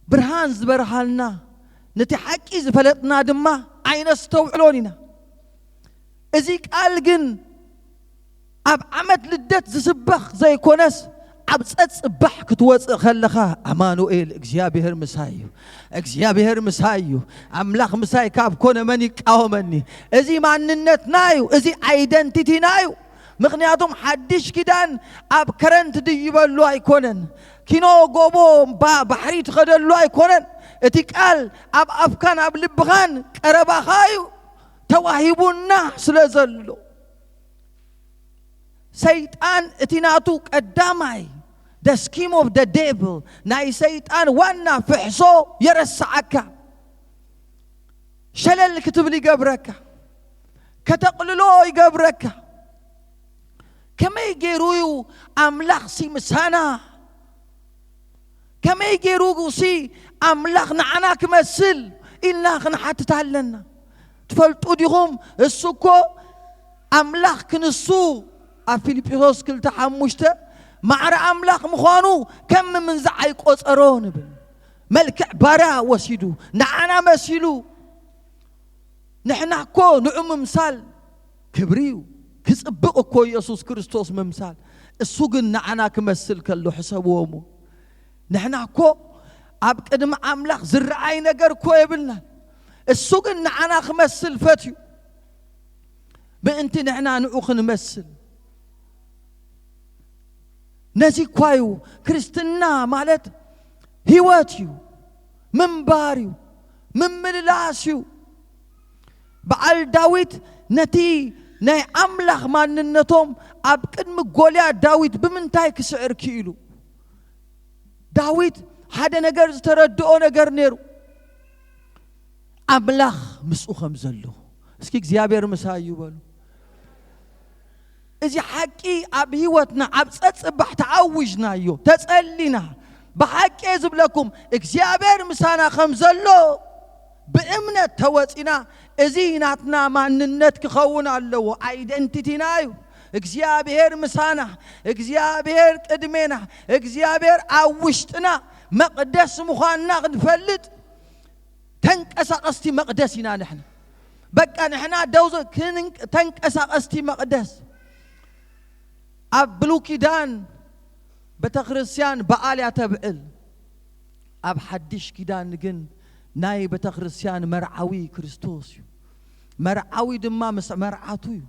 Speaker 1: ብርሃን ዝበርሃልና ነቲ ሓቂ ዝፈለጥና ድማ ኣይነስተውዕሎን ኢና እዚ ቃል ግን ኣብ ዓመት ልደት ዝስበኽ ዘይኮነስ ኣብ ጸጽባሕ ክትወጽእ ከለኻ አማኑኤል እግዚአብሔር ምሳዩ እግዚአብሔር ምሳዩ አምላኽ ምሳይ ካብ ኮነ መን ይቃወመኒ እዚ ማንነት ናዩ እዚ አይደንቲቲ ናዩ ምክንያቱም ሓድሽ ኪዳን ኣብ ከረንት ድይበሉ ኣይኮነን ኪኖ ጎቦ ባሕሪ ትኸደሉ ኣይኮነን እቲ ቃል ኣብ ኣፍካን ኣብ ልብኻን ቀረባኻዩ ተዋሂቡና ስለዘሎ ሰይጣን እቲ ናቱ ቀዳማይ the scheme of the devil ናይ ሰይጣን ዋና ፍሕሶ የረስዓካ ሸለል ክትብል ይገብረካ ከተቕልሎ ይገብረካ ከመይ ገይሩ አምላኽ ሲ ምሳና ከመይ ገይሩ ሲ አምላኽ ንዓና ክመስል ኢልና ክንሓትት ኣለና ትፈልጡ ዲኹም እሱኮ አምላኽ ክንሱ ኣብ ፊልጵስዩስ 2:5 ማዕረ አምላኽ ምዃኑ ከም ምንዛዕ ኣይቆፀሮ ንብል መልክዕ ባርያ ወሲዱ ንዓና መሲሉ ንሕና እኮ ንዑ ምምሳል ክብሪዩ ክጽብቕ እኮ ኢየሱስ ክርስቶስ ምምሳል እሱ ግን ንዓና ክመስል ከሎ ሕሰብዎሞ ንሕና እኮ ኣብ ቅድሚ አምላኽ ዝረአይ ነገር እኮ የብልና እሱ ግን ንዓና ክመስል ፈትዩ ብእንቲ ንሕና ንዑ ክንመስል ነዚ ኳዩ ክርስትና ማለት ህይወት እዩ ምንባር እዩ ምምልላስ እዩ በዓል ዳዊት ነቲ ናይ አምላኽ ማንነቶም ኣብ ቅድሚ ጎልያድ ዳዊት ብምንታይ ክስዕር ክኢሉ ዳዊት ሓደ ነገር ዝተረድኦ ነገር ነይሩ አምላኽ ምስኡ ከም ዘሎ እስኪ እግዚአብሔር ምሳዩ በሉ እዚ ሓቂ ኣብ ህይወትና ኣብ ጸጽባሕ ተዓውጅናዮ ተጸሊና ብሓቂ ዝብለኩም እግዚአብሔር ምሳና ከም ዘሎ ብእምነት ተወፂና እዚ ናትና ማንነት ክኸውን ኣለዎ አይደንቲቲና እዩ እግዚአብሔር ምሳና እግዚአብሔር ቅድሜና እግዚአብሔር አውሽጥና መቅደስ ምዃንና ክንፈልጥ ተንቀሳቀስቲ መቅደስ ኢና ንሕና በቃ ንሕና ደውዘ ተንቀሳቀስቲ መቅደስ ኣብ ብሉይ ኪዳን ቤተክርስቲያን በዓል ያተብዕል ኣብ ሓድሽ ኪዳን ግን ናይ ቤተክርስቲያን መርዓዊ ክርስቶስ እዩ መርዓዊ ድማ ምስ መርዓቱ እዩ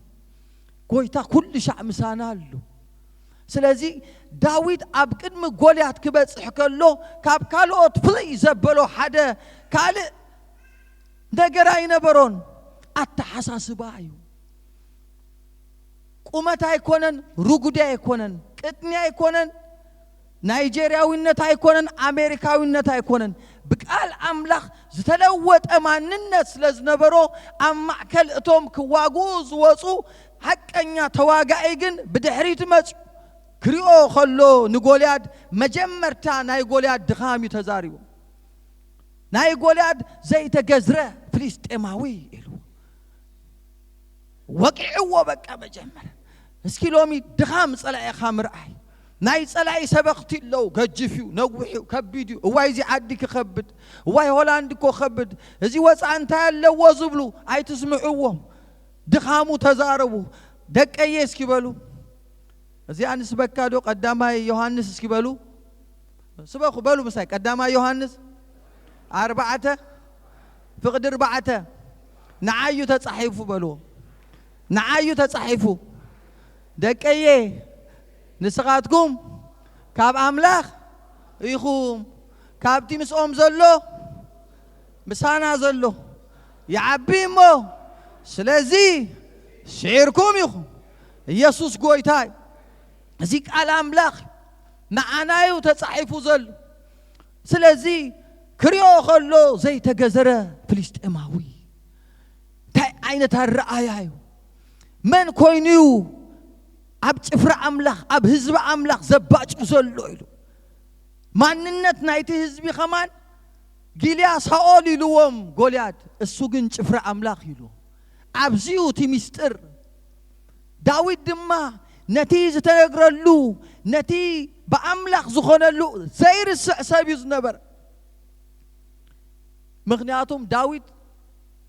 Speaker 1: ጎይታ ኩሉ ሻዕ ምሳና ኣሎ ስለዚ ዳዊት ኣብ ቅድሚ ጎልያት ክበጽሕ ከሎ ካብ ካልኦት ፍልይ ዘበሎ ሓደ ካልእ ነገር ኣይነበሮን ኣተሓሳስባ እዩ ቁመት ኣይኮነን ሩጉድ ኣይኮነን ቅጥኒ ኣይኮነን ናይጄሪያዊነት ኣይኮነን ኣሜሪካዊነት ኣይኮነን ብቃል አምላክ ዝተለወጠ ማንነት ስለዝነበሮ ኣብ ማዕከል እቶም ክዋግኡ ዝወፁ ሐቀኛ ተዋጋኢ ግን ብድሕሪት መጽ ክሪኦ ከሎ ንጎልያድ መጀመርታ ናይ ጎልያድ ድኻም ተዛሪቡ ናይ ጎልያድ ዘይተገዝረ ፍልስጤማዊ ኢሉ ወቂዕዎ በቃ መጀመር እስኪ ሎሚ ድኻም ጸላኢኻ ምርኣይ ናይ ጸላኢ ሰበኽቲ ለው ገጅፍዩ ነውሑ ከቢድ እዋይ ዚ ዓዲ ክኸብድ እዋይ ሆላንድ ኮ ኸብድ እዚ ወፃእ እንታይ ኣለዎ ዝብሉ ኣይትስምዑዎም ድኻሙ ተዛረቡ ደቀየ እስኪ በሉ እዚ አንስ በካዶ ቀዳማይ ዮሐንስ እስኪ በሉ ስበኹ በሉ ምሳይ ቀዳማይ ዮሐንስ 4 ፍቅድ 4 ንዓዩ ተጻሒፉ በሉ ንዓዩ ተጻሒፉ ደቀየ ንስኻትኩም ካብ አምላኽ ኢኹም ካብቲ ምስኦም ዘሎ ምሳና ዘሎ ይዓቢ እሞ ስለዚ ሽዒርኩም ኢኹም ኢየሱስ ጎይታ እዚ ቃል አምላኽ ንዓናዩ ተጻሒፉ ዘሎ ስለዚ ክሪኦ ከሎ ዘይተገዘረ ፍልስጤማዊ ታይ ዓይነት አረአያዩ መን ኮይኑ ኣብ ጭፍራ አምላኽ ኣብ ህዝቢ አምላኽ ዘባጭ ዘሎ ኢሉ ማንነት ናይቲ ህዝቢ ኸማን ጊልያ ሳኦል ኢሉዎም ጎልያድ እሱ ግን ጭፍራ አምላኽ ኢሉ ኣብዚኡ እቲ ምስጢር ዳዊት ድማ ነቲ ዝተነግረሉ ነቲ በአምላኽ ዝኾነሉ ዘይርስዕ ሰብ እዩ ዝነበረ ምክንያቱም ዳዊት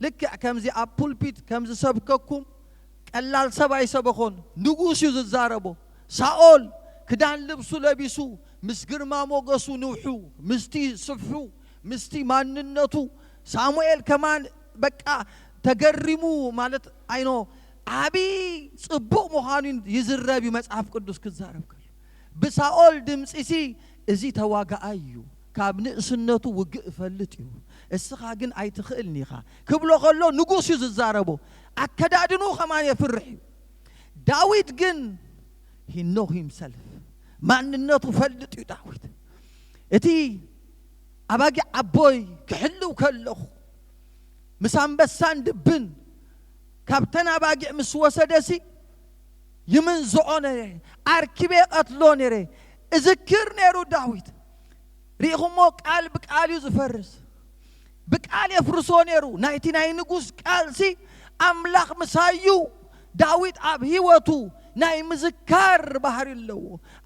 Speaker 1: ልክዕ ከምዚ ኣብ ፑልፒት ከምዚ ሰብከኩም ቀላል ሰባይ ሰበኾን ንጉስ እዩ ዝዛረቦ ሳኦል ክዳን ልብሱ ለቢሱ ምስ ግርማ ሞገሱ ንውሑ ምስቲ ስፍሑ ምስቲ ማንነቱ ሳሙኤል ከማን በቃ ተገሪሙ ማለት አይኖ አቢ ጽቡቕ ምዃኑ ይዝረብ መጽሐፍ ቅዱስ ክዛረብ ከሎ ብሳኦል ድምጽሲ እዚ ተዋጋኣይ እዩ ካብ ንእስነቱ ውግእ ፈልጥ እዩ እስኻ ግን ኣይትኽእልኒኻ ክብሎ ከሎ ንጉስ እዩ ዝዛረቦ አከዳድኑ ኸማን የፍርሕ ዳዊት ግን he know himself ማንነቱ ፈልጥ እዩ ዳዊት እቲ አባጊ አቦይ ክሕልው ከለኹ ምሳንበሳን ድብን ካብተን አባጊ ምስ ወሰደሲ ይምን ዝዖነ አርኪቤ ቀትሎ ነረ እዝክር ነሩ ዳዊት ሪኹሞ ቃል ብቃል እዩ ዝፈርስ ብቃል የፍርሶ ነሩ ናይቲ ናይ ንጉስ ቃልሲ አምላኽ ምሳዩ ዳዊት ኣብ ህይወቱ ናይ ምዝካር ባህሪ ኣለዎ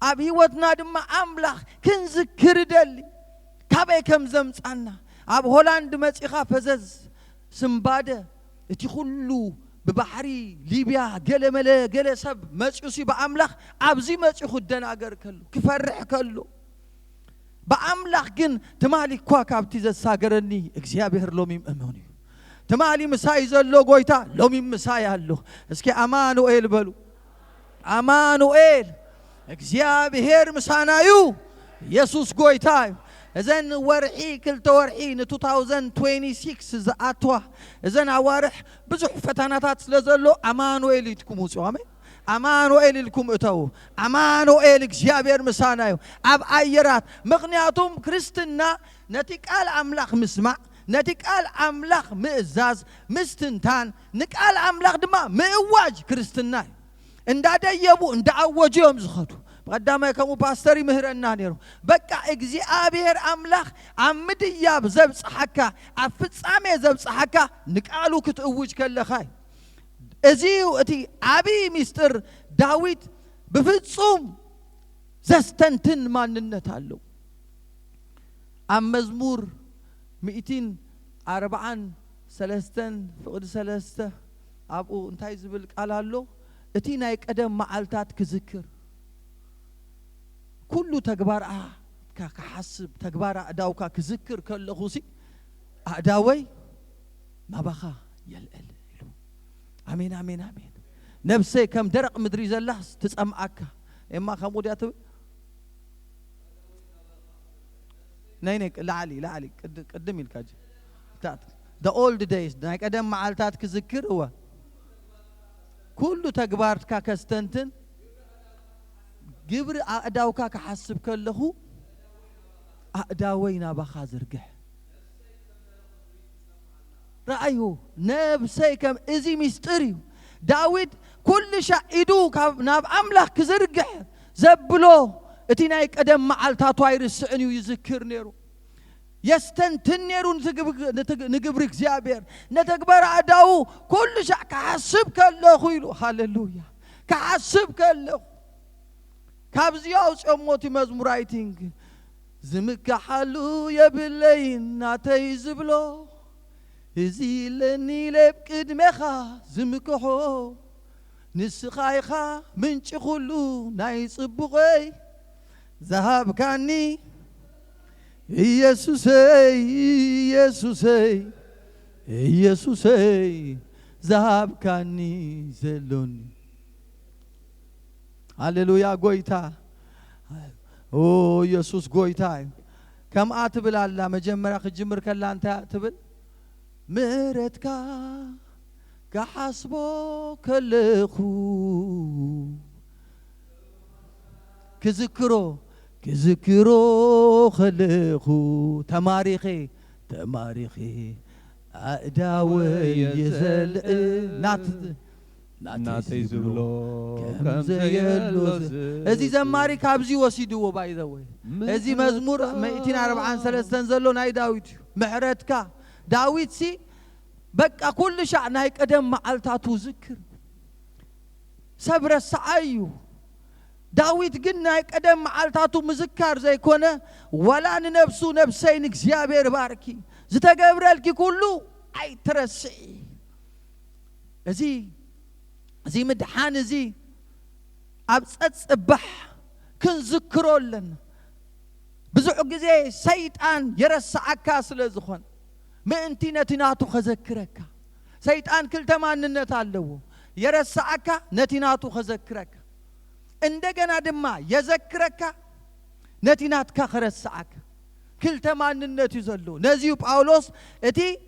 Speaker 1: ኣብ ህይወትና ድማ አምላኽ ክንዝክር ደሊ ካበይ ከም ዘምጻና ኣብ ሆላንድ መጺኻ ፈዘዝ ስምባደ እቲ ኩሉ በባህሪ ሊቢያ ገለመለ ገለሰብ መጽዩሲ በአምላኽ ኣብዚ መጽኹ ደናገር ከሎ ክፈርሕ ከሎ በአምላኽ ግን ትማሊ እኳ ካብቲ ዘሳገረኒ እግዚአብሔር ሎሚ እመኑ ትማሊ ምሳይ ዘሎ ጎይታ ሎሚ ምሳይ አሎ እስኪ አማኑኤል በሉ አማኑኤል እግዚአብሔር ምሳናዩ ኢየሱስ ጎይታ እዘን ወርሒ ክልተ ወርሒ ን2026 ዝኣትዋ እዘን ኣዋርሕ ብዙሕ ፈተናታት ስለዘሎ አማኑኤል ይትኩም ውፅኡ አሜን አማኑኤል ኢልኩም እተው አማኑኤል እግዚአብሔር ምሳናዩ ኣብ ኣየራት ምክንያቱም ክርስትና ነቲ ቃል አምላኽ ምስማዕ ነቲ ቃል አምላኽ ምእዛዝ ምስትንታን ንቃል አምላኽ ድማ ምእዋጅ ክርስትና እንዳደየቡ እንዳአወጁም ዝኸዱ قدامي كمو باستري مهرنا نيرو بقى እግዚአብሔር አምላክ አምድያብ ዘብጽ ሐካ አፍጻሜ ዘብጽ ሐካ ንቃሉ ክትእውጅ ከለኻይ እዚው እቲ አቢ ሚስጥር ዳዊት በፍጹም ዘስተንትን ማንነት አለው አመዝሙር 143 ፍቅድ 3 አብኡ እንታይ ዝብል ቃል አሎ እቲ ናይ ቀደም መዓልታት ክዝክር كل تجبار كحسب تجبار أداوك كذكر كل خوسي أداوي ما بخا يلقل آمين آمين آمين نفسي كم درق مدري زله تسأم أكا إما خمودياته نينك لا علي قدمي الكاج تات the old days نايك أدم معالتات كذكر هو كل تجبار كاستنتن جبر أداوكا كحسب كله أداوينا بخازرجح رأيه نفسي كم إزي مستريو داود كل شيء يدوك ناب أملاك كزرجح زبلو اتينايك أدم معالتاتو يرسعني ويذكر نيرو يستنتن نيرو نجبر እግዚአብሔር نتكبر أداو كل شيء كحسب كله يلو هاللويا كحسب كله كابزياو صموتي مزمور رايتينغ زمك حلو يبلين ناتي زبلو ازي لني لبقد مخا زمك حو نسخايخا منچ خلو ناي صبغي ذهب كاني يسوسي ذهب كاني زلوني هاليلويا غويتا او يسوس غويتا كم اتبل الله مجمرا خجمر كلا انت تبل مهرتكا كحسبو كلخو كذكرو خلخو تماريخي اداوي يزل ناتي زبلو كم زيلو ازي زماري كابزي وسيدو باي ذا وي ازي مزمور 243 زلو ناي داويت محرتكا داويت سي بقى كل شيء ناي قدم معلتاتو ذكر صبر السعيو داويت قلنا ناي قدم معلتاتو مذكر زي كونه ولا نفسو نفسين እግዚአብሔር باركي زتقبرلكي كله اي ترسي زي مدحان زي أبصت صبح كنذكرولن بزح جزء سيطان يرسعك سلازخون ما أنتي نتيناتو خذكرك سيطان كل تمان النتالو يرسعك نتيناتو خذكرك عندنا دما يذكرك نتيناتك خرسعك كل تمان النتي زلو نزيو باولوس اتي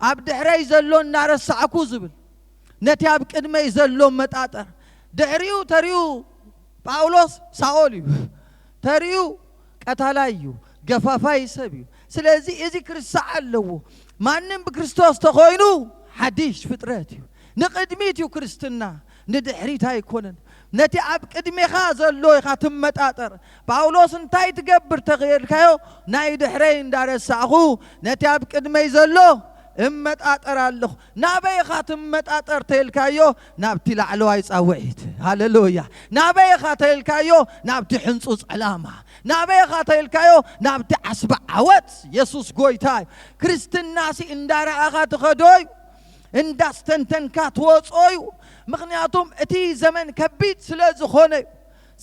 Speaker 1: عبد حري زلو نارسعكو زبل نتياب قدمه يزلو مطاطر دحريو تريو باولوس ساوليو تريو قتالايو غفافاي سبيو سلازي ازي كرسع አለው ማንም በክርስቶስ ተኾይኑ حديث ፍጥረትዩ ንቅድሚትዩ ክርስትና ንድሕሪት ኣይኮነን ነቲ ኣብ ቅድሜኻ ዘሎ ኢኻ ትመጣጠር ጳውሎስ እንታይ ትገብር ተኸይልካዮ ናይ ድሕረይ እንዳረሳኹ ነቲ ኣብ ቅድመይ ዘሎ እመጣጠር ኣለኹ ናበይኻ ትመጣጠር ተልካዮ ናብቲ ላዕለዋይ ጻውዒት ሃሌሉያ ናበይኻ ተልካዮ ናብቲ ሕንጹጽ ዕላማ ናበይኻ ተልካዮ ናብቲ ዓስባ ዓወት ኢየሱስ ጎይታይ ክርስትናሲ እንዳረኣኻ ትኸዶይ እንዳስተንተንካ ትወጾዩ ምክንያቱም እቲ ዘመን ከቢድ ስለዝኾነ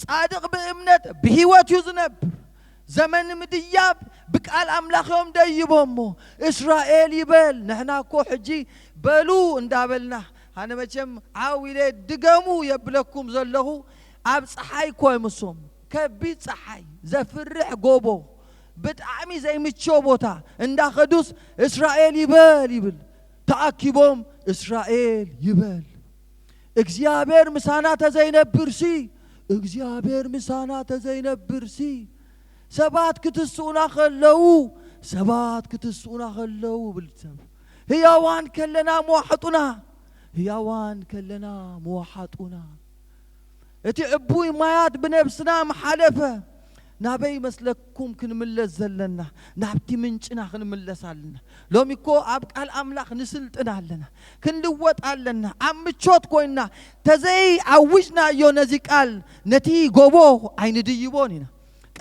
Speaker 1: ጻድቕ በእምነት በህይወት ይዝነብር زمن مدياب بقال أملاخهم دايبهم إسرائيل يبل نحنا كو حجي بلو اندابلنا أنا مجم عاويلة دقامو يبلكم زلهو أب صحاي كوي مسوم كبيت صحاي زفرح قوبو بتعمي زي متشوبوتا اندا خدوس إسرائيل يبل تأكيبهم إسرائيل يبل እግዚአብሔር ምሳናተ ዘይነብርሲ እግዚአብሔር ምሳናተ ዘይነብርሲ ሰባት ክትስኡና ኸለው ብልተም ህያዋን ከለና መዋሐጡና اتي عبوي مايات بنفسنا محالفة نابي مسلككم كنملس زلنا نابتي منشنا كنملس علنا لو ميكو أبك الأملاك نسلتنا علنا كنلوت علنا عم تشوت كوينا تزي عوجنا يو نزيك قال نتي قوبو عين ديبونينا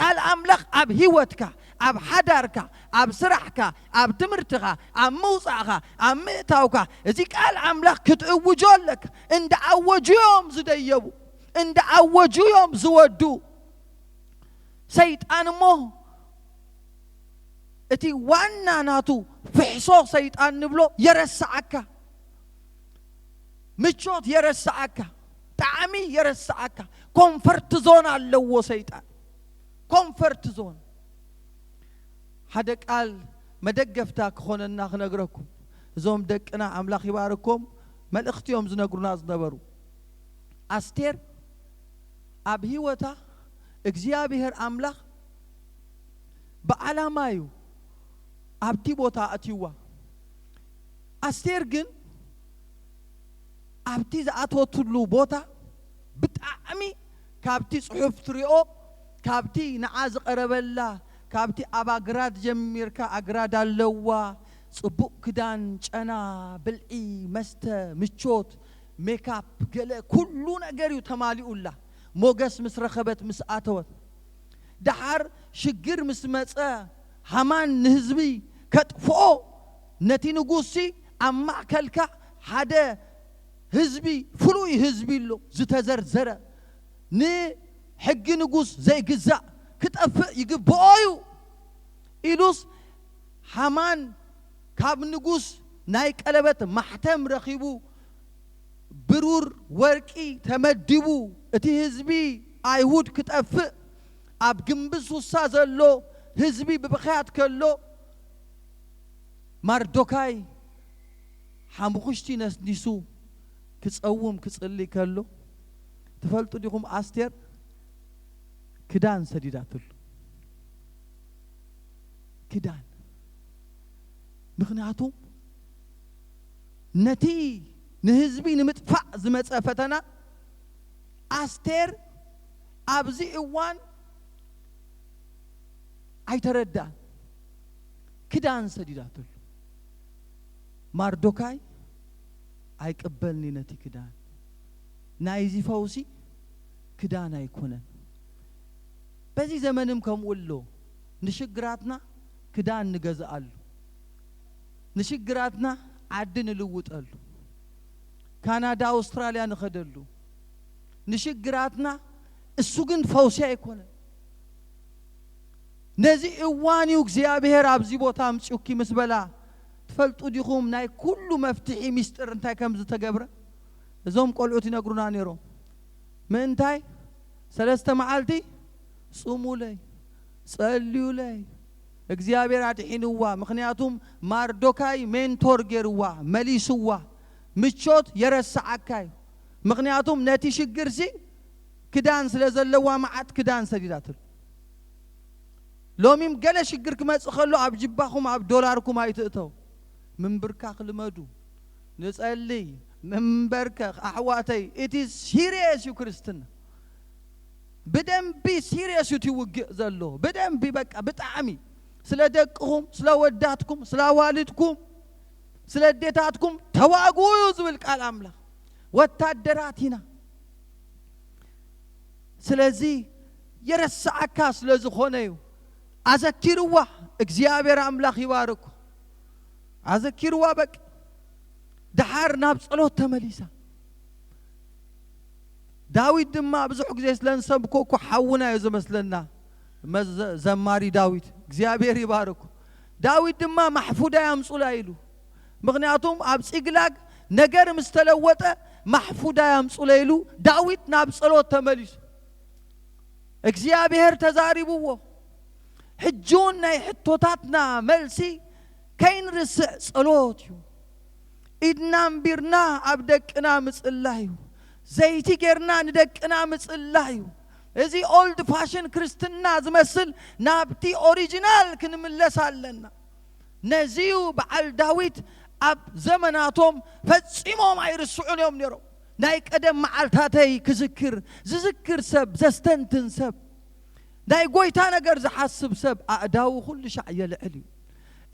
Speaker 1: قال أملاك أب هيوتك أب حدارك أب سرحك أب تمرتك أب موسعك أب مئتاوك زيك قال أملاك كتأوجون لك إند أوج يوم زديبو إند أوج يوم زودو سيطان مو اتي وانا ناتو فحصو سيطان نبلو يرسعك مجوت يرسعك تعمي يرسعك كومفورت زون اللو سيطان كومفورت زون حدك قال مدقفتاك خوننا خنقركم زوم دقنا عملاق يباركم ملأخت يوم زنقرنا زنبرو أستير أبهيوتا እግዚአብሔር አምላክ በዓላማዩ አብቲ ቦታ አትይዋ አስቴር ግን አብቲ ዘአቶትሉ ቦታ ብጣዕሚ ካብቲ ጽሑፍ ትሪኦ ካብቲ ነዓዝ ቀረበላ ካብቲ አባግራድ ጀሚርካ አግራድ አለዋ ጽቡቅ ክዳን ጨና ብልዒ መስተ ምቾት ሜካፕ ገለ ኩሉ ነገር ተማሊኡላ موجس مسرخبت مسأتوت دحر شجر مسمسة همان نهزبي كتفو نتي نجوسي أما كلك حدا هزبي فلوي هزبي له زتزر زرا ن حق نجوس زي جزاء كتف يجيب بايو إلوس همان كاب نجوس نايك قلبت محتم رخيبو برور ورقي تمدبو اتي هزبي ايهود كتف اب جنبس وسازلو هزبي ببخيات كلو مردوكاي حمخشتي ناس نيسو كتصوم كتصلي كلو تفلطوا ديكم استير كدان سديداتل كدان مخنياتو نتي نهزبي نمتفع زمص فتنا أستير أبزي إوان أيتردى كدان سديداتل ماردوكاي أيقبلني نتي كدان نايزي فوسي كدان أيكونن بزي زمنم كم ولو نشجراتنا كدان نجزألو نشجراتنا عدن لوت قالو كندا أستراليا نخدلو نشجراتنا السجن فوسي يكون نزي إواني وجزيابه رابزي بوتام شوكي مسبلا تفلتوا ديخوم ناي كل مفتحي مستر انتاي كم زتجبره زوم قلعتي نقرونا نيرو من تاي سلسته معالتي صوموا لي صليوا لي እግዚአብሔር አድሒንዋ ምክንያቱም ማርዶካይ ሜንቶር ገርዋ መሊስዋ ምቾት የረሳዓካይ ምክንያቱም ነቲ ሽግርሲ ክዳን ስለዘለዋ ማዓት ክዳን ሰዲዳትል ሎሚም ገለ ሽግር ክመጽኸሉ ኣብ ጅባኹም ኣብ ዶላርኩም አይትእተው ምንብርካ ክልመዱ ንጸልይ ምንበርከ አሕዋተይ it is serious you ክርስትና بدنبي serious يتوجع زلوا بدنبي بقى بتعمي سلدقهم سلوداتكم سلوالدكم سلديتاتكم تواقوا يزول الكلام له وتادراتنا سلازي يرسع كاس لزخونيو أذكروا إخزيابير أملاخ يباركوا أذكروا بك دحار نابس الله تمليسا داويد ما بزح جزيس لنسب كوكو حونا يزمسلنا زماري داويد እግዚአብሔር ይባርኩ ዳዊት ድማ ማህፉዳ ያምጹ ላይሉ ምክንያቱም አብጽ ይግላግ ነገር ምስተለወጠ ማህፉዳ ያምጹ ላይሉ ዳዊት ናብ ጸሎት ተመሊሱ እግዚአብሔር ተዛሪቡዎ ሕጆና ሕቶታትና መልሲ ከይንርስ ጸሎት ዩ ኢድናም ቢርና አብደቅና ምጽላዩ زيتي كرنا ندقنا مصلايو ازي اولد فاشن كريستنا زمسل نابتي اوريجينال كنملسالنا نزيو بعل داويد اب زمناتهم فصيمو ما يرسعون يوم نيرو ناي قدم معلتاتي كذكر زذكر سب زستنتن سب ناي قويتا نقر زحاسب سب أعداو كل شع يلعلي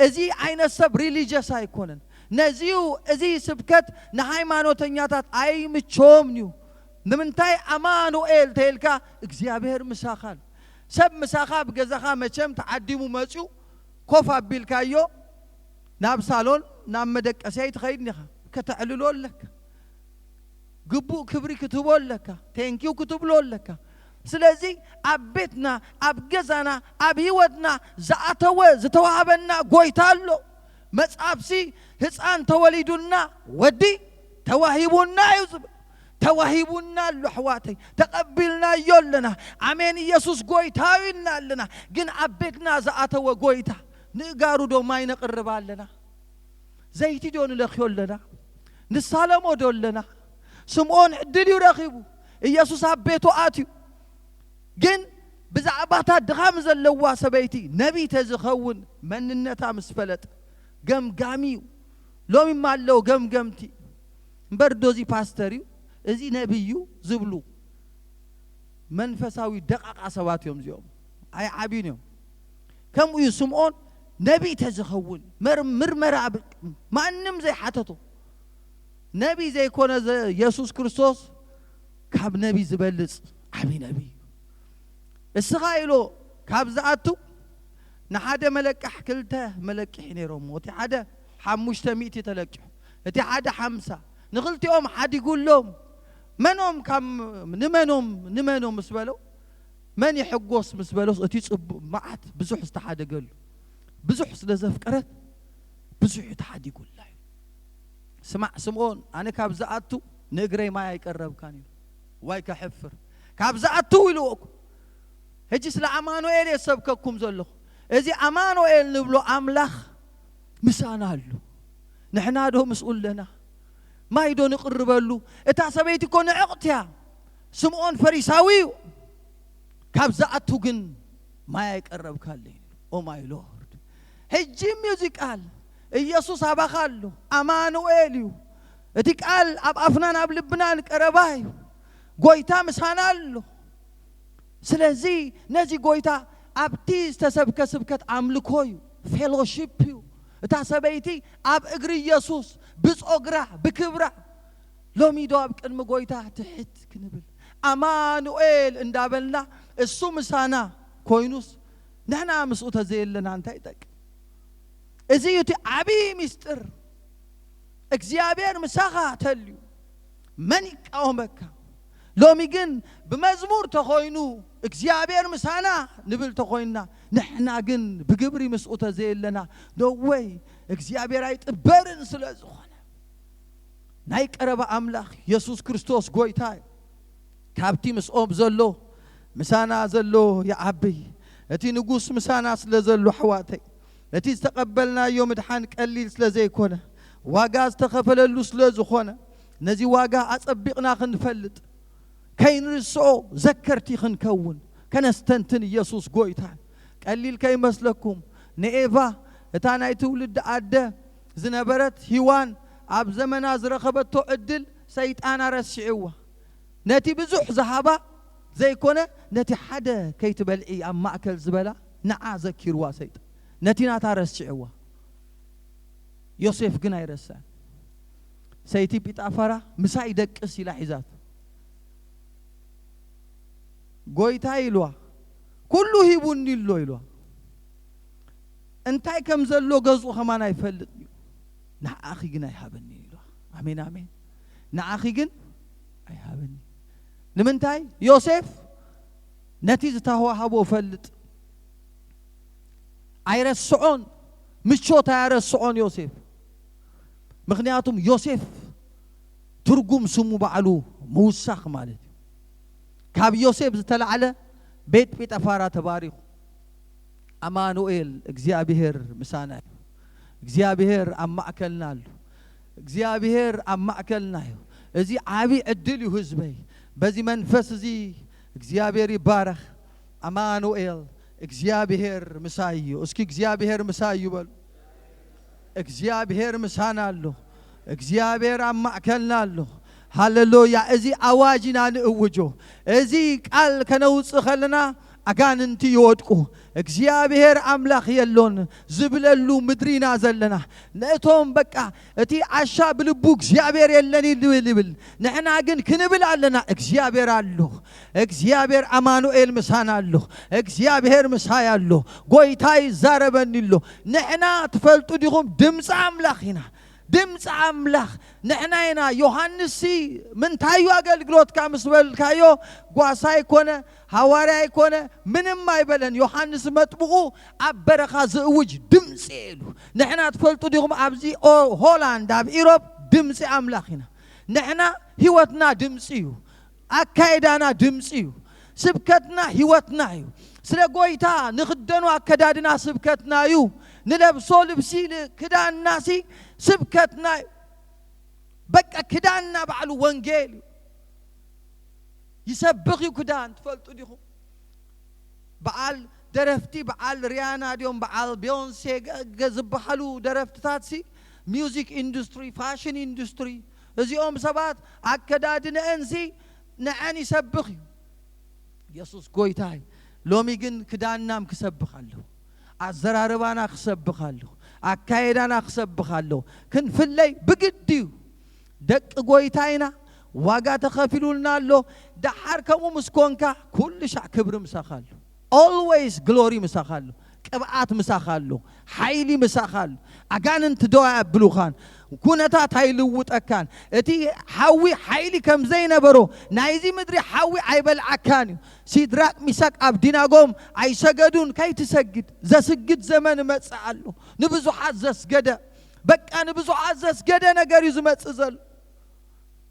Speaker 1: ازي عين السب ريليجيس هيكونن نزيو ازي سبكت نهايمانو تنياتات اي متشومنيو نمنتاي امانوئيل تيلكا اغزيابير مساخال سب مساخا بغزاخا مچم تعديمو مصيو كوفا بيلكايو ناب صالون ناب مدقساي تخيدنيخا كتعللول لك قبو كبري كتبول لك تانكيو كتبلول لك سلازي أبيتنا أبجزنا أبيودنا زعتوا زتوهبنا قويتالو مسأبسي هسان توليدنا ودي توهيبنا يوزب توهيبنا اللحواتي تقبلنا يولنا عمين يسوس قويتاوينا لنا جن أبيتنا زعتوا قويتا نقارو دو ما ينقرب لنا زيتي دون لخيول لنا نسالمو دول لنا سمعون عدليو رخيبو يسوس أبيتو آتيو جن بزعباتا دغام زلوا سبيتي نبي تزخون من النتا مسفلت قم قاميو لو من مالو قم قمتي بردوزي باستريو ازي نبيو زبلو منفساوي دقق عصوات يوم زيوم اي عابين يوم كم يسمعون نبي تزخون مرمر ما انم زي حتتو نبي زي كون يسوس كريستوس كاب نبي زبلص عبي نبي السغايلو كابزاتو نحاده ملقح كلته ملقح نيروم وتي حدا 500 تلقح تي حدا 5 نخلتيهم حد يقول لهم منهم كم نمنهم مسبلو من يحقوس مسبلو اتي صب معت بزح استحاده قال بزح سلازفقرت بزح تحد يقول لا سمع سمعون انا كابزاتو نغري ما يقرب كان واي كحفر كابزاتو يلوك هجي سلا امانوئيل يسبككم زلو ازي امانوئيل نبلو املاخ مسانا له نحنا دو مسؤول لنا ما يدون يقربلو اتا سبيتي كون عقتيا سمعون فريساوي كابزاتو جن ما يقرب كالين او ماي لورد هجي ميوزيك قال ኢየሱስ አባኻሉ አማኑኤል እቲ ቃል ኣብ ኣፍናን ኣብ ልብናን ቀረባይ ጎይታ ምሳናሉ ስለዚ ነዚ ጎይታ ኣብቲ ዝተሰብከ ስብከት ኣምልኮዩ ፌሎሺፕ እዩ እታ ሰበይቲ ኣብ እግሪ ኢየሱስ ብጾግራ ብክብራ ሎሚ ዶ ኣብ ቅድሚ ጎይታ ትሕት ክንብል አማኑኤል እንዳበልና እሱ ምሳና ኮይኑስ ንሕና ምስኡ ተዘየለና እንታይ ይጠቅም እዚዩቲ ዓቢ ምስጢር እግዚአብሔር ምሳኻ ተልዩ መን ይቃወመካ ሎሚ ግን በመዝሙር ተኾይኑ እግዚአብሔር ምሳና ንብል ተኾይና ንሕና ግን ብግብሪ ምስኡ ተዘየለና ዶወይ እግዚአብሔር አይጥበርን ስለዝኾነ ናይ ቀረባ አምላኽ ኢየሱስ ክርስቶስ ጎይታ ካብቲ ምስኦም ዘሎ ምሳና ዘሎ ያዓቢ እቲ ንጉስ ምሳና ስለዘሎ ሕዋተይ እቲ ዝተቀበልናዮ ምድሓን ቀሊል ስለዘይኮነ ዋጋ ዝተኸፈለሉ ስለዝኾነ ነዚ ዋጋ አጸቢቅና ክንፈልጥ ከይንርስኦ ዘከርቲ ክንከውን ከነስተንትን ኢየሱስ ጎይታ ቀሊል ከይመስለኩም ነኤቫ እታ ናይ ትውልድ አደ ዝነበረት ሂዋን ኣብ ዘመና ዝረኸበቶ ዕድል ሰይጣን አረስዒዋ ነቲ ብዙሕ ዝሃባ ዘይኮነ ነቲ ሓደ ከይትበልዒ ኣብ ማእከል ዝበላ ንዓ ዘኪርዋ ሰይጣን ነቲና ታረስዒዋ ዮሴፍ ግን አይረሳን ሰይቲ ጲጣፋራ ምሳ ይደቅስ ኢላ ሒዛት ጎይታ ይልዋ ኩሉ ሂቡኒ ኢሎ ይልዋ እንታይ ከም ዘሎ ገዙ ኸማን አይፈልጥ ንዓኺ ግን አይሃበኒ ይልዋ አሜን አሜን ንዓኺ ግን አይሃበኒ ንምንታይ ዮሴፍ ነቲ ዝተዋሃቦ ፈልጥ አይረስዖን ምቾት አይረስዖን ዮሴፍ ምክንያቱም ዮሴፍ ትርጉም ስሙ ባዕሉ ሙሳኽ ማለት ካብ ዮሴፍ ዝተላዕለ ቤት ጲጣፋራ ተባሪኹ አማኑኤል እግዚአብሔር ምሳና እግዚአብሔር አማእከልና አሉ እግዚአብሔር አማእከልና እዚ ዓቢ ዕድል እዩ ህዝበይ በዚ መንፈስ እዚ እግዚአብሔር ይባረኽ አማኑኤል እግዚአብሔር ምሳዩ እስኪ እግዚአብሔር ምሳዩ በሉ እግዚአብሔር ምሳና አሉ እግዚአብሔር አማእከልና አሉ ሃሌሉያ እዚ አዋጅና ንእውጆ እዚ ቃል ከነውጽ ኸለና አጋንንቲ ይወድቁ እግዚአብሔር አምላክ የሎን ዝብለሉ ምድሪና ዘለና ነቶም በቃ እቲ አሻ ብልቡ እግዚአብሔር የለኒ ልብል ንሕና ግን ክንብል አለና እግዚአብሔር አሎ እግዚአብሔር አማኑኤል ምሳና አሎ እግዚአብሔር ምሳይ አሎ ጎይታይ ዛረበኒሎ ንሕና ትፈልጡ ዲኹም ድምጽ አምላክና ድምጽ አምላክ ንሕናይና ዮሐንስ ምን ታዩ አገልግሎት ካምስበል ካዮ ጓሳይ ኮነ ሐዋርያይ ኮነ ምንም አይበለን ዮሐንስ መጥብቁ አበረኻ ዝውጅ ድምጽ ይሉ ንሕና ትፈልጡ ዲኹም አብዚ ሆላንድ አብ ኢሮብ ድምጽ አምላክና ንሕና ህይወትና ድምጽ እዩ አካይዳና ድምጽ እዩ ስብከትና ህይወትና እዩ ስለ ጎይታ ንኽደኑ አከዳድና ስብከትና እዩ ንለብሶ ልብሲ ክዳናሲ ስብከትና በቃ ክዳንና ባዕሉ ወንጌል ይሰብኽ ክዳን ትፈልጡ ዲኹም በዓል ደረፍቲ በዓል ሪያና ዲዮም በዓል ቢዮንሴ ዝበሃሉ ደረፍትታትሲ ሚውዚክ ኢንዱስትሪ ፋሽን ኢንዱስትሪ እዚኦም ሰባት አከዳድነንሲ ንዓን ይሰብኽ ኢየሱስ ጎይታይ ሎሚ ግን ክዳንናም ክሰብኻለሁ አዘራረባና ክሰብኻለሁ አካይዳና ክሰብኻለሁ ክንፍለይ ብግድዩ ደቅ ጎይታይና ዋጋ ተኸፊሉልናሎ ዳሓር ከምኡ ምስኮንካ ኩሉ ሻዕ ክብሪ ምሳኻሉ always glory ምሳኻሉ ቅብዓት ምሳኻሉ ሓይሊ ምሳኻሉ አጋንንት ደዋ ያብሉኻን ኩነታት አይልውጠካን እቲ ሓዊ ሓይሊ ከም ዘይነበሮ ናይዚ ምድሪ ሓዊ አይበልዓካን ሲድራቅ ሚሳቅ አብዲናጎም አይሰገዱን ከይትሰግድ ዘስግድ ዘመን መጽአሉ ንብዙሓት ዘስገደ በቃ ንብዙሓት ዘስገደ ነገር እዩ ዝመጽእ ዘሎ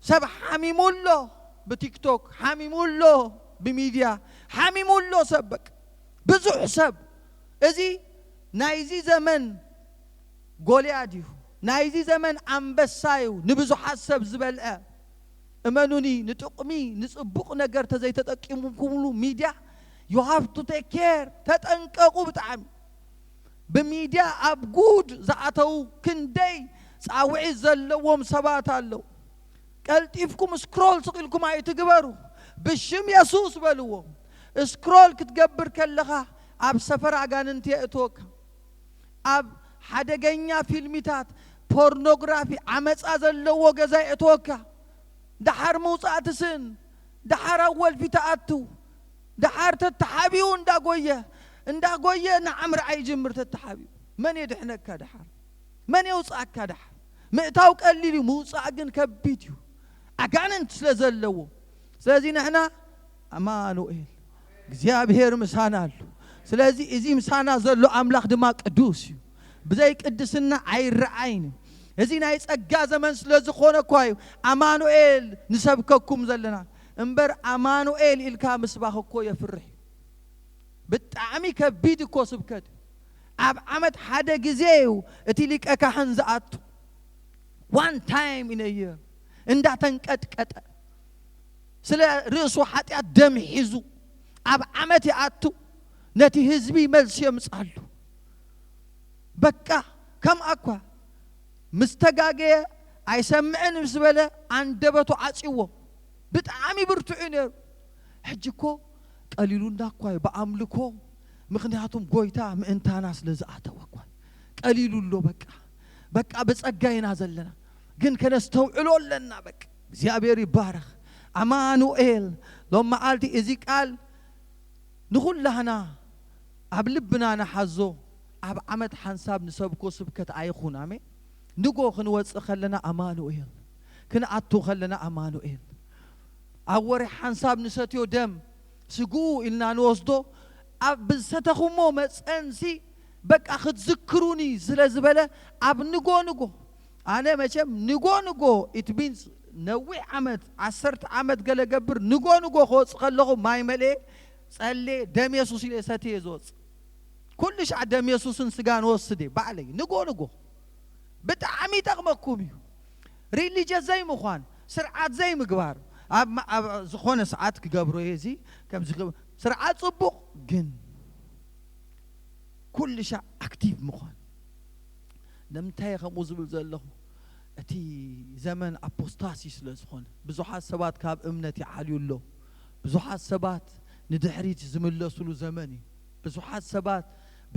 Speaker 1: ሰብ ሓሚሙሎ በቲክቶክ ሓሚሙሎ በሚዲያ ሓሚሙሎ ሰብ በቃ ብዙሕ ሰብ እዚ ናይዚ ዘመን ጎልያድ እዩ ናይዚ ዘመን አንበሳዩ ንብዙሓት ሰብ ዝበልዐ እመኑኒ ንጥቕሚ ንጽቡቕ ነገር ተዘይተጠቂሙኩምሉ ሚዲያ you have to take care ተጠንቀቁ ብጣዕሚ በሚዲያ ኣብ ጉድ ዝኣተው ክንደይ ጻውዒ ዘለዎም ሰባት ኣለው ቀልጢፍኩም ስክሮል ስቂልኩም ኣይትግበሩ ብሽም ኢየሱስ በልዎ ስክሮል ክትገብር ከለኻ ኣብ ሰፈር አጋንንት የእቶካ ኣብ ሓደገኛ ፊልሚታት ፖርኖግራፊ ዓመጻ ዘለዎ ገዛ የእቶካ ዳሓር መውጻእትስን ዳሓር ኣወል ፊታኣቱ ዳሓር ተተሓቢኡ እንዳጎየ ንዓምር ኣይጅምር ተተሓቢኡ መን የድሕነካ ዳሓር መን የውጻእካ ዳሓር ምእታው ቀሊል እዩ ምውጻእ ግን ከቢድ እዩ አጋንንት ስለዘለዎ ስለዚህ ንሕና አማኑኤል እግዚአብሔር ምሳና አሉ ስለዚህ እዚ ምሳና ዘሎ አምላክ ድማ ቅዱስ እዩ ብዘይ ቅድስና አይረአይን እዚ ናይ ጸጋ ዘመን ስለዝኾነ ኳዩ አማኑኤል ንሰብከኩም ዘለና እምበር አማኑኤል ኢልካ ምስባኽ እኮ የፍርሕ ብጣዕሚ ከቢድ እኮ ስብከት ኣብ ዓመት ሓደ ጊዜ እቲ ሊቀ ካህን ዝኣቱ one time in a year እንዳተንቀጥቀጠ ስለ ርእሱ ኃጢአት ደም ሒዙ ኣብ ዓመት ይኣቱ ነቲ ህዝቢ መልስ የምጻሉ በቃ ከም አኳ مستجاجة አይሰምዕን ምስበለ አንደበቱ አጽይዎ በጣም ይብርቱዕ ነው ሕጅኮ ቀሊሉና ኳይ በአምልኮ ምክንያቱም ጎይታ ምእንታና ስለዛአተወኳ ቀሊሉሎ በቃ በጸጋይና ዘለና ግን ከነስተውዕሎለና በቃ እግዚአብሔር ይባረክ አማኑኤል لما قالتي እዚህ ቃል ንኹላህና ኣብ ልብና ነሐዞ ኣብ ዓመት ሓንሳብ ንሰብኮ ስብከት አይኹን አሜን ንጎ ክንወጽእ ኸለና አማኑኤል ክንአቱ ኸለና አማኑኤል አወሪ ሓንሳብ ንሰትዮ ደም ስጉ ኢልና ንወስዶ ኣብ ሰተኹሞ መጸንሲ በቃ ክትዝክሩኒ ስለዝበለ ኣብ ንጎ አነ መቼም ንጎ it means ነዊዕ ዓመት 10 ዓመት ገለገብር ንጎ ኾጽ ኸለኹ ማይ መሌ ጸሌ ደም ኢየሱስ ይሰትየ ዞጽ ኩልሽ ደም ኢየሱስን ስጋን ወስደ ባዕለይ ንጎ በጣም ይጠቅመኩም እዩ ሪሊጂየስ ዘይ ምዃን ስርዓት ዘይ ምግባር ኣብ ዝኾነ ሰዓት ክገብሮ የዚ ከም ስርዓት ጽቡቕ ግን ኩልሽ አክቲቭ ምዃን ለምታይ ከምኡ ዝብል ዘለኹ እቲ ዘመን አፖስታሲ ስለዝኾነ ብዙሓት ሰባት ካብ እምነት ይዓልዩሎ ብዙሓት ሰባት ንድሕሪት ዝምለሱሉ ዘመን እዩ ብዙሓት ሰባት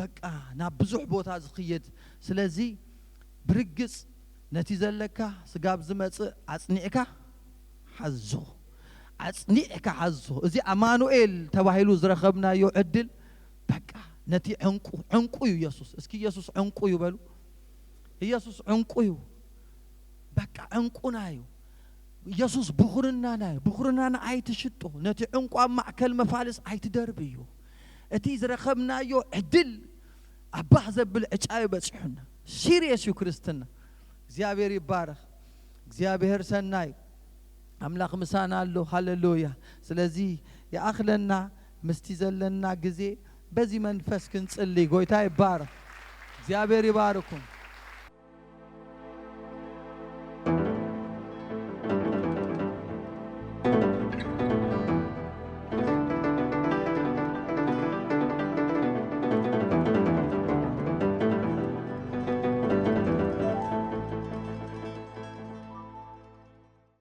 Speaker 1: በቃ ናብ ብዙሕ ቦታ ዝኽየድ ስለዚ ብርግጽ ነቲ ዘለካ ስጋብ ዝመጽእ አጽኒዕካ ሓዞ አጽኒዕካ ሓዞ እዚ አማኑኤል ተባሂሉ ዝረኸብናዮ ዕድል በቃ ነቲ ዕንቁ እዩ ኢየሱስ እስኪ ኢየሱስ ዕንቁ ይበሉ ኢየሱስ ዕንቁ እዩ በቃ ዕንቁና እዩ ኢየሱስ ብኹርናና ኣይትሽጡ ነቲ ዕንቁ ኣብ ማዕከል መፋልስ ኣይትደርብዩ እቲ ዝረኸብናዮ ዕድል ኣባህ ዘብል ዕጫ ይበጽሑና ሲሪየስ እዩ ክርስትና እግዚአብሔር ይባረክ እግዚአብሔር ሰናይ አምላክ ምሳና አሎ ሃሌሉያ ስለዚህ ያአኽለና ምስቲ ዘለና ጊዜ በዚህ መንፈስ ክንጽልይ ጎይታ ይባረክ እግዚአብሔር ይባርኩም